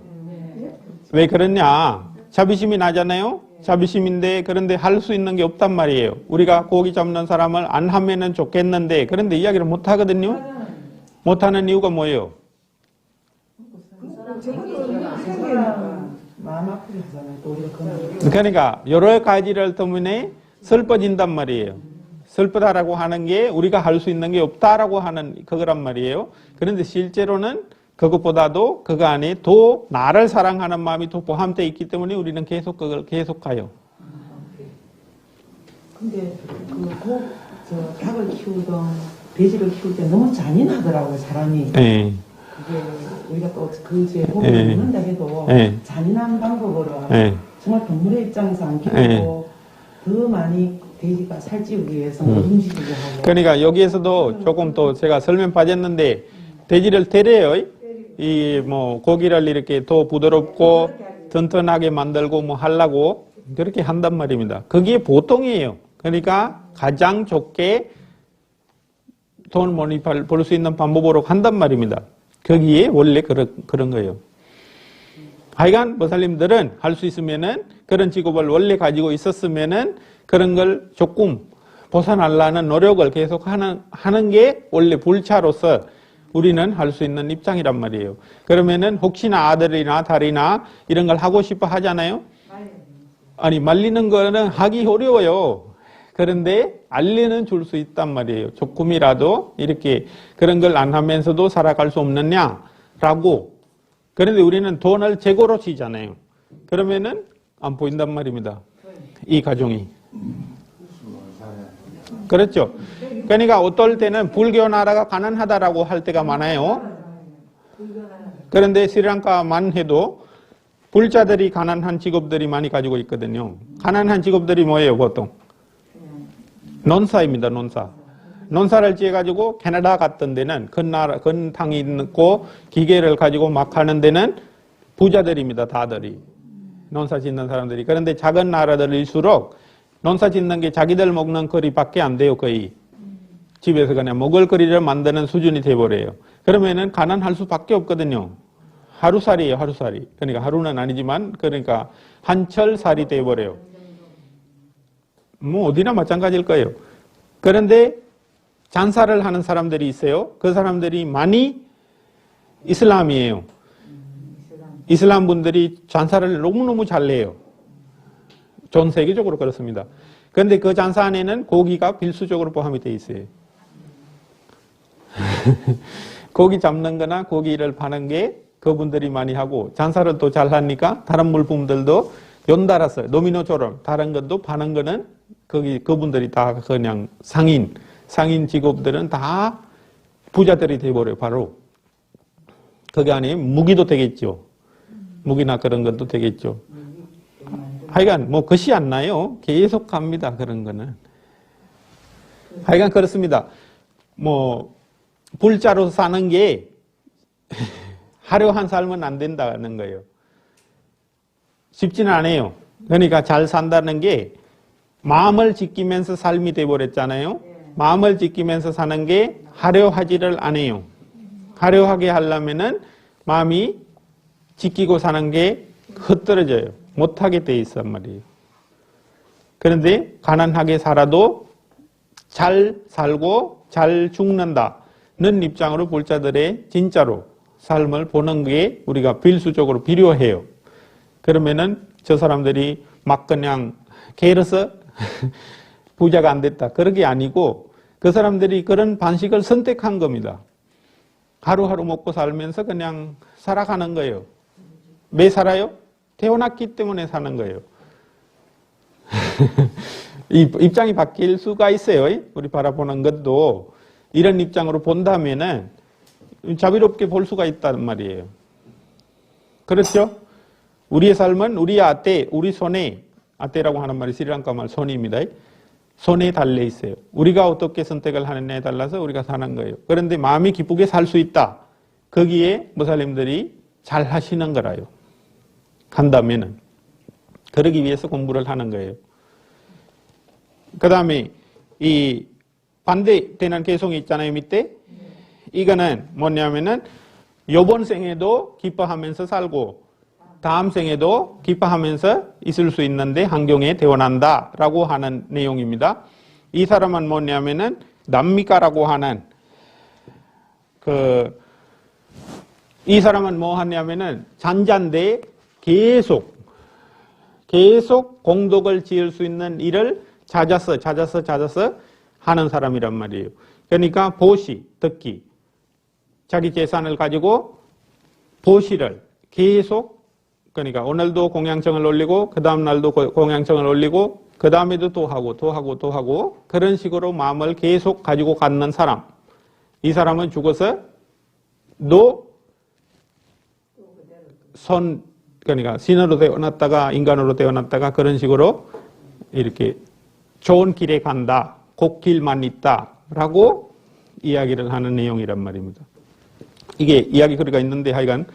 왜 그러냐? 자비심이 나잖아요. 자비심인데 그런데 할 수 있는 게 없단 말이에요. 우리가 고기 잡는 사람을 안 하면은 좋겠는데 그런데 이야기를 못 하거든요. 못 하는 이유가 뭐예요? 마음 아프게 하잖아요. 또 우리가 그런 그러니까 여러 가지를 때문에 슬퍼진단 말이에요. 슬프다라고 하는 게 우리가 할 수 있는 게 없다라고 하는 그거란 말이에요. 그런데 실제로는 그것보다도 그거 안에 더 나를 사랑하는 마음이 더 포함되어 있기 때문에 우리는 계속 그걸 계속 가요. 근데 저 닭을 키우던 돼지를 키울 때 너무 잔인하더라고요, 사람이. 네. 그게 우리가 또 그제 보고 네. 있는다 해도 네. 잔인한 방법으로 네. 정말 동물의 입장에서 안 키우고 더 많이 돼지가 살찌우기 위해서 움직이게 하고. 그러니까 여기에서도 조금 또 제가 설명 빠졌는데 돼지를 때려요. 이 뭐 고기를 이렇게 더 부드럽고 튼튼하게 만들고 뭐 하려고 그렇게 한단 말입니다. 그게 보통이에요. 그러니까 가장 좋게 돈 많이 벌 수 있는 방법으로 한단 말입니다. 거기에 원래 그런 거예요. 하여간 보살님들은 할 수 있으면은 그런 직업을 원래 가지고 있었으면은 그런 걸 조금 벗어나려는 노력을 계속 하는 게 원래 불차로서 우리는 할 수 있는 입장이란 말이에요. 그러면은 혹시나 아들이나 딸이나 이런 걸 하고 싶어 하잖아요. 아니 말리는 거는 하기 어려워요. 그런데 알리는 줄 수 있단 말이에요. 조금이라도 이렇게 그런 걸 안 하면서도 살아갈 수 없느냐라고. 그런데 우리는 돈을 재고로 치잖아요. 그러면은 안 보인단 말입니다. 이 가정이. 그렇죠. 그러니까 어떨 때는 불교 나라가 가난하다라고 할 때가 많아요. 그런데 스리랑카만 해도 불자들이 가난한 직업들이 많이 가지고 있거든요. 가난한 직업들이 뭐예요, 보통? 논사입니다, 논사. 논사를 지어가지고 캐나다 같은 데는 큰 땅이 있고 기계를 가지고 막 하는 데는 부자들입니다, 다들이. 논사 짓는 사람들이. 그런데 작은 나라들일수록 논사 짓는 게 자기들 먹는 거리밖에 안 돼요, 거의. 집에서 그냥 먹을 거리를 만드는 수준이 돼버려요. 그러면은 가난할 수밖에 없거든요. 하루살이에요, 하루살이. 그러니까 하루는 아니지만, 그러니까 한철살이 돼버려요. 뭐 어디나 마찬가지일 거예요. 그런데 잔사를 하는 사람들이 있어요. 그 사람들이 많이 이슬람이에요. 이슬람 분들이 잔사를 너무너무 잘 내요. 전 세계적으로 그렇습니다. 그런데 그 잔사 안에는 고기가 필수적으로 포함이 되어 있어요. 고기 잡는 거나 고기를 파는 게 그분들이 많이 하고 잔사를 또 잘 하니까 다른 물품들도 연달아서 도미노처럼 다른 것도 파는 거는 그분들이 다 그냥 상인 직업들은 다 부자들이 돼버려요. 바로 거기 안에 무기도 되겠죠. 무기나 그런 것도 되겠죠. 하여간 뭐 것이 안 나요. 계속 갑니다. 그런 거는. 하여간 그렇습니다. 뭐 불자로 사는 게 화려한 삶은 안 된다는 거예요. 쉽지는 않아요. 그러니까 잘 산다는 게 마음을 지키면서 삶이 돼버렸잖아요. 마음을 지키면서 사는 게 화려하지를 않아요. 화려하게 하려면은 마음이 지키고 사는 게 흩어져요. 못하게 돼 있단 말이에요. 그런데 가난하게 살아도 잘 살고 잘 죽는다는 입장으로 불자들의 진짜로 삶을 보는 게 우리가 필수적으로 필요해요. 그러면은 저 사람들이 막 그냥 게을러서 부자가 안 됐다. 그런 게 아니고 그 사람들이 그런 방식을 선택한 겁니다. 하루하루 먹고 살면서 그냥 살아가는 거예요. 왜 살아요? 태어났기 때문에 사는 거예요. 이 입장이 바뀔 수가 있어요. 우리 바라보는 것도 이런 입장으로 본다면은 자비롭게 볼 수가 있단 말이에요. 그렇죠? 우리의 삶은 우리의 아떼, 우리 손에, 아떼라고 하는 말이 스리랑카 말 손입니다. 손에 달려 있어요. 우리가 어떻게 선택을 하느냐에 달라서 우리가 사는 거예요. 그런데 마음이 기쁘게 살 수 있다. 거기에 무슬림들이 잘 하시는 거라요. 한다면은. 그러기 위해서 공부를 하는 거예요. 그 다음에 이 반대되는 개성이 있잖아요, 밑에. 이거는 뭐냐면은 요번 생에도 기뻐하면서 살고 다음 생에도 기뻐하면서 있을 수 있는데 환경에 태어난다 라고 하는 내용입니다. 이 사람은 뭐냐면은 남미카라고 하는 이 사람은 뭐 하냐면은 잔잔데 계속 공덕을 지을 수 있는 일을 찾아서 하는 사람이란 말이에요. 그러니까 보시, 특히 자기 재산을 가지고 보시를 계속, 그러니까 오늘도 공양청을 올리고 그 다음 날도 공양청을 올리고 그 다음에도 또 하고 그런 식으로 마음을 계속 가지고 갖는 사람. 이 사람은 죽어서 그러니까 신으로 태어났다가 인간으로 태어났다가 그런 식으로 이렇게 좋은 길에 간다, 곡길만 있다라고 이야기를 하는 내용이란 말입니다. 이게 이야기 거리가 있는데 하여간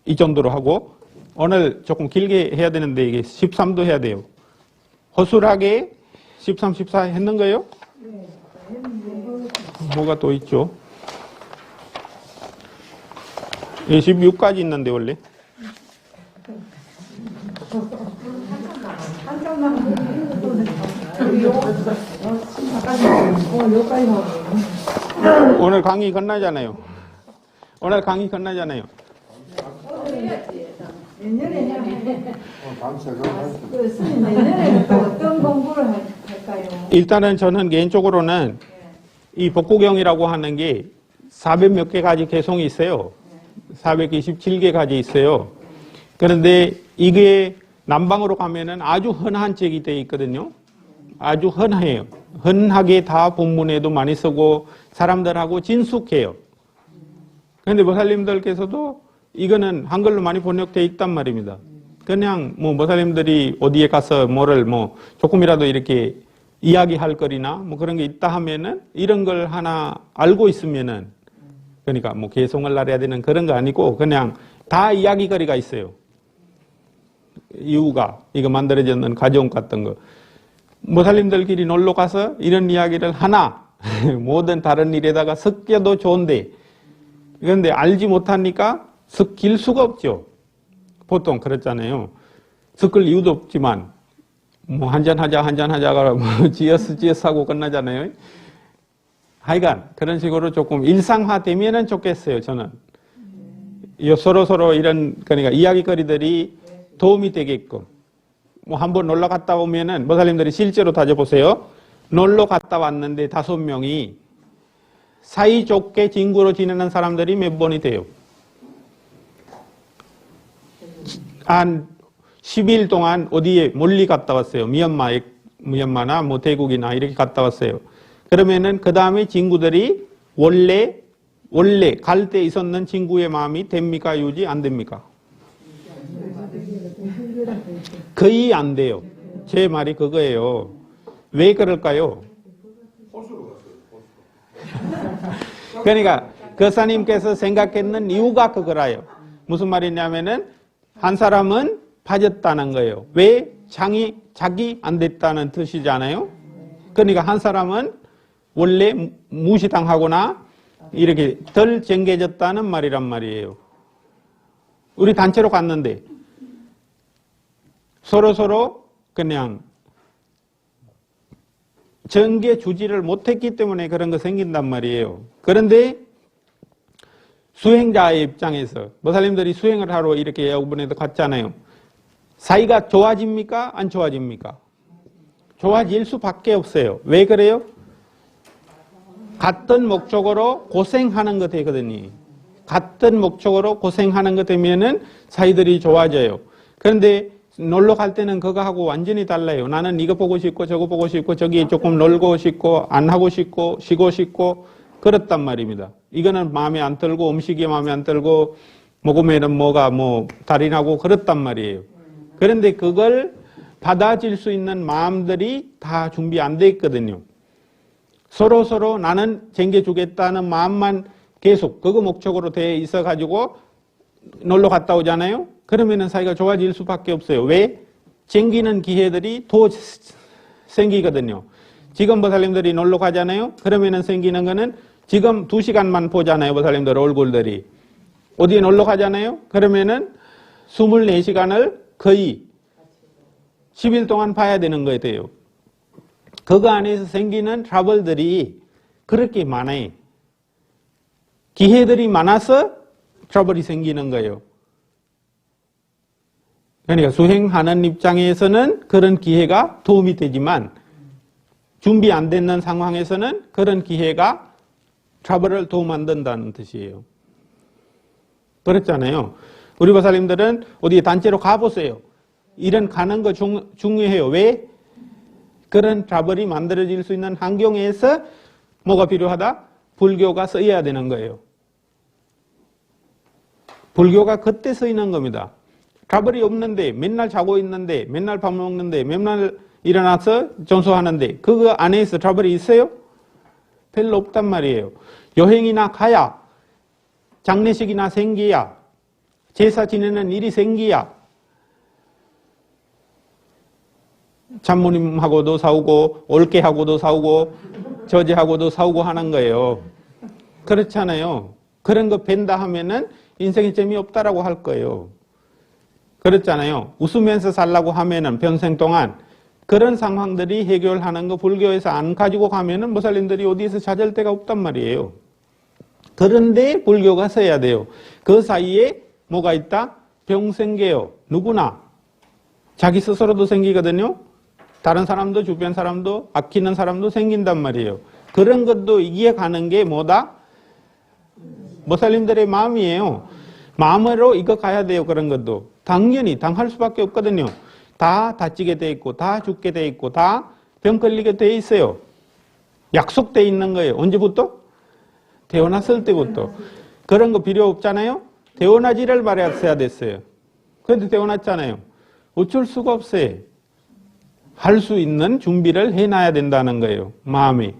이 정도로 하고 오늘 조금 길게 해야 되는데 이게 13도 해야 돼요. 허술하게 13, 14 했는 거예요? 네. 뭐가 또 있죠? 16까지 있는데 원래. 오늘 강의 끝나잖아요. 내년에 밤새고 어떤 공부를 할까요? 일단은 저는 개인적으로는 이 법구경이라고 하는 게 400 몇 개까지 개성이 있어요. 427개까지 있어요. 그런데 이게 남방으로 가면은 아주 흔한 책이 되어 있거든요. 아주 흔해요. 흔하게 다 본문에도 많이 쓰고 사람들하고 친숙해요. 그런데 무슬림들께서도 이거는 한글로 많이 번역되어 있단 말입니다. 그냥 뭐 무슬림들이 어디에 가서 뭐를 뭐 조금이라도 이렇게 이야기할 거리나 뭐 그런 게 있다 하면은 이런 걸 하나 알고 있으면은 그러니까 뭐 개성을 알아야 되는 그런 거 아니고 그냥 다 이야기거리가 있어요. 이유가 이거 만들어졌는 과정 같은 거. 무슬림들끼리 놀러 가서 이런 이야기를 하나 모든 다른 일에다가 섞여도 좋은데 그런데 알지 못하니까 섞일 수가 없죠. 보통 그렇잖아요. 섞을 이유도 없지만 뭐 한잔하자가 뭐 지어스 하고 끝나잖아요. 하여간 그런 식으로 조금 일상화되면은 좋겠어요. 저는 서로 이런 그러니까 이야기거리들이 도움이 되게끔 뭐 한번 놀러 갔다 오면은 무슬림들이 실제로 따져보세요. 놀러 갔다 왔는데 5명이 사이좋게 친구로 지내는 사람들이 몇 번이 돼요. 한 10일 동안 어디에 멀리 갔다 왔어요. 미얀마나 뭐 태국이나 이렇게 갔다 왔어요. 그러면은 그 다음에 친구들이 원래 갈 때 있었는 친구의 마음이 됩니까? 유지 안 됩니까? 거의 안 돼요. 제 말이 그거예요. 왜 그럴까요? 그러니까 거사님께서 생각했는 이유가 그거라요. 무슨 말이냐면은 한 사람은 빠졌다는 거예요. 왜? 자기 안 됐다는 뜻이잖아요. 그러니까 한 사람은 원래 무시당하거나 이렇게 덜 정겨졌다는 말이란 말이에요. 우리 단체로 갔는데 서로 그냥 정겨 주지를 못했기 때문에 그런 거 생긴단 말이에요. 그런데 수행자의 입장에서 무슬림들이 수행을 하러 이렇게 이번에도 갔잖아요. 사이가 좋아집니까? 안 좋아집니까? 좋아질 수밖에 없어요. 왜 그래요? 같은 목적으로 고생하는 것 되거든요. 같은 목적으로 고생하는 것 되면은 사이들이 좋아져요. 그런데 놀러 갈 때는 그거하고 완전히 달라요. 나는 이거 보고 싶고 저거 보고 싶고 저기 조금 놀고 싶고 안 하고 싶고 쉬고 싶고 그렇단 말입니다. 이거는 마음에 안 들고 음식이 마음에 안 들고 먹으면은 뭐가 뭐 달이 나고 그렇단 말이에요. 그런데 그걸 받아줄 수 있는 마음들이 다 준비 안 돼 있거든요. 서로 나는 챙겨주겠다는 마음만 계속 그거 목적으로 돼 있어 가지고 놀러 갔다 오잖아요. 그러면은 사이가 좋아질 수밖에 없어요. 왜? 챙기는 기회들이 더 생기거든요. 지금 보살님들이 놀러 가잖아요. 그러면은 생기는 거는 지금 2시간만 보잖아요. 보살님들 얼굴들이. 어디에 놀러 가잖아요. 그러면은 24시간을 거의 10일 동안 봐야 되는 거에 돼요. 그거 안에서 생기는 트러블들이 그렇게 많아요. 기회들이 많아서 트러블이 생기는 거예요. 그러니까 수행하는 입장에서는 그런 기회가 도움이 되지만 준비 안 되는 상황에서는 그런 기회가 트러블을 더 만든다는 뜻이에요. 그렇잖아요. 우리 보살님들은 어디 단체로 가보세요. 이런 가는 거 중요해요. 왜? 그런 트러블이 만들어질 수 있는 환경에서 뭐가 필요하다? 불교가 쓰여야 되는 거예요. 불교가 그때 쓰이는 겁니다. 트러블이 없는데 맨날 자고 있는데 맨날 밥 먹는데 맨날 일어나서 전수하는데 그거 안에서 트러블이 있어요? 별로 없단 말이에요. 여행이나 가야 장례식이나 생기야 제사 지내는 일이 생기야 장모님하고도 싸우고 올케하고도 싸우고 저제하고도 싸우고 하는 거예요. 그렇잖아요. 그런 거 벤다 하면은 인생이 재미없다라고 할 거예요. 그렇잖아요. 웃으면서 살라고 하면은 평생 동안 그런 상황들이 해결하는 거 불교에서 안 가지고 가면은 보살님들이 어디에서 찾을 데가 없단 말이에요. 그런데 불교가 써야 돼요. 그 사이에 뭐가 있다? 병 생겨요. 누구나. 자기 스스로도 생기거든요. 다른 사람도 주변 사람도 아끼는 사람도 생긴단 말이에요. 그런 것도 이겨가는 게 뭐다? 보살님들의 마음이에요. 마음으로 이거 가야 돼요. 그런 것도. 당연히 당할 수밖에 없거든요. 다 다치게 돼 있고 다 죽게 돼 있고 다 병 걸리게 돼 있어요. 약속돼 있는 거예요. 언제부터? 태어났을 때부터. 그런 거 필요 없잖아요. 태어나지를 말했어야 됐어요. 그런데 태어났잖아요. 어쩔 수가 없어요. 할 수 있는 준비를 해놔야 된다는 거예요. 마음이.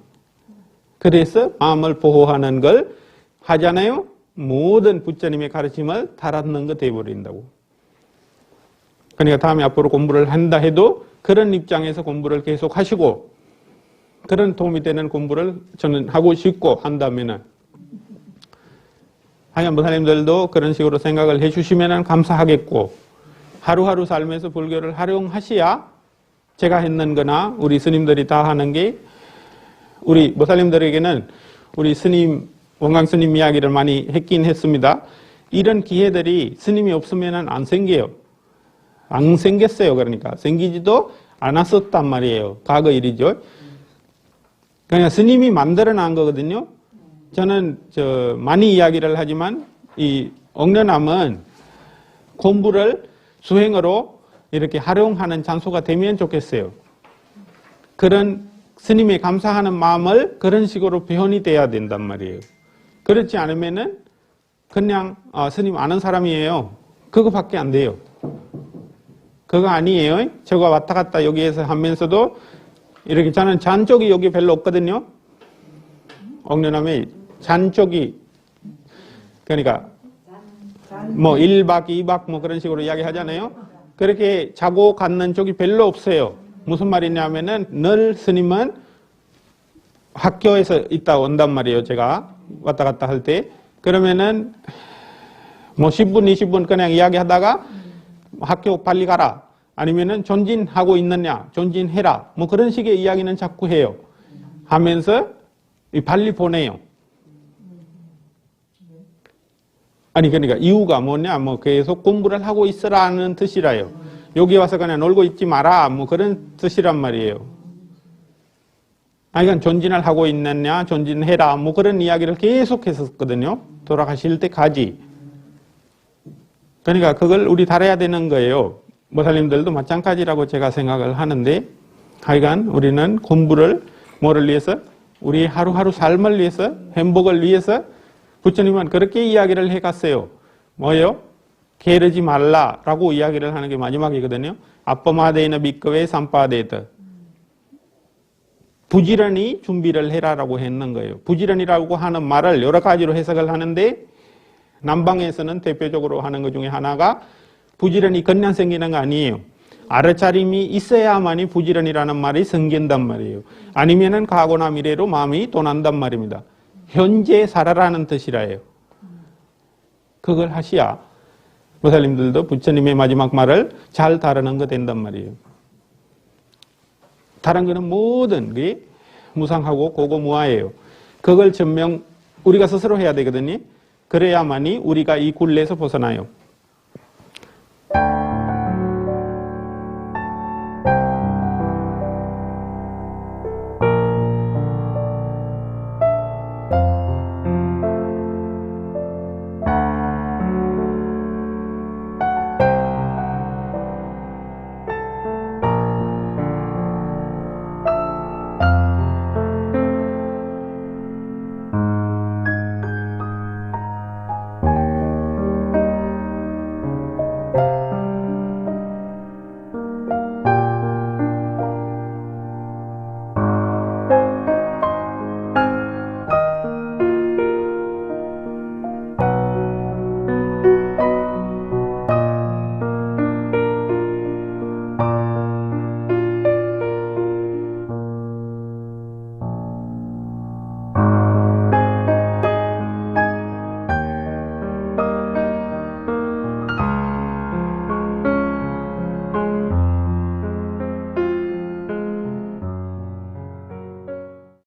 그래서 마음을 보호하는 걸 하잖아요. 모든 부처님의 가르침을 달았는 거 돼버린다고. 그러니까 다음에 앞으로 공부를 한다 해도 그런 입장에서 공부를 계속 하시고 그런 도움이 되는 공부를 저는 하고 싶고 한다면은 하여간 보살님들도 그런 식으로 생각을 해주시면 감사하겠고 하루하루 삶에서 불교를 활용하셔야 제가 했는 거나 우리 스님들이 다 하는 게 우리 보살님들에게는 우리 스님 원광 스님 이야기를 많이 했긴 했습니다. 이런 기회들이 스님이 없으면 안 생겨요. 안 생겼어요. 그러니까 생기지도 않았었단 말이에요. 과거 일이죠. 그냥 스님이 만들어 난 거거든요. 저는 많이 이야기를 하지만 이 옥련암은 공부를 수행으로 이렇게 활용하는 장소가 되면 좋겠어요. 그런 스님의 감사하는 마음을 그런 식으로 표현이 돼야 된단 말이에요. 그렇지 않으면은 그냥 스님 아는 사람이에요. 그거밖에 안 돼요. 그거 아니에요. 제가 왔다 갔다 여기에서 하면서도 이렇게 저는 잔 쪽이 여기 별로 없거든요. 옥련암에 잔 쪽이 그러니까 뭐 1박 2박 뭐 그런 식으로 이야기 하잖아요. 그렇게 자고 갖는 쪽이 별로 없어요. 무슨 말이냐면은 늘 스님은 학교에서 있다 온단 말이에요. 제가 왔다 갔다 할 때. 그러면은 뭐 10분 20분 그냥 이야기하다가 학교 빨리 가라. 아니면은 전진하고 있느냐. 전진해라. 뭐 그런 식의 이야기는 자꾸 해요. 하면서 빨리 보내요. 아니 그러니까 이유가 뭐냐. 뭐 계속 공부를 하고 있으라는 뜻이라요. 여기 와서 그냥 놀고 있지 마라. 뭐 그런 뜻이란 말이에요. 아니 그러니까 전진을 하고 있느냐. 전진해라. 뭐 그런 이야기를 계속 했었거든요. 돌아가실 때까지. 그러니까 그걸 우리 달아야 되는 거예요. 모살님들도 마찬가지라고 제가 생각을 하는데, 하여간 우리는 공부를 뭐를 위해서? 우리 하루하루 삶을 위해서, 행복을 위해서 부처님은 그렇게 이야기를 해갔어요. 뭐예요? 게으르지 말라라고 이야기를 하는 게 마지막이거든요. 아빠마데이나 비끄웨 삼파데이터. 부지런히 준비를 해라라고 했는 거예요. 부지런이라고 하는 말을 여러 가지로 해석을 하는데, 남방에서는 대표적으로 하는 것 중에 하나가 부지런히 건강 생기는 거 아니에요. 알아차림이 있어야만이 부지런이라는 말이 생긴단 말이에요. 아니면은 과거나 미래로 마음이 떠난단 말입니다. 현재 살아라는 뜻이라요. 그걸 하셔야 모살님들도 부처님의 마지막 말을 잘 다루는 거 된단 말이에요. 다른 거는 모든 게 무상하고 고고무화예요. 그걸 증명 우리가 스스로 해야 되거든요. 그래야만이 우리가 이 굴레에서 벗어나요.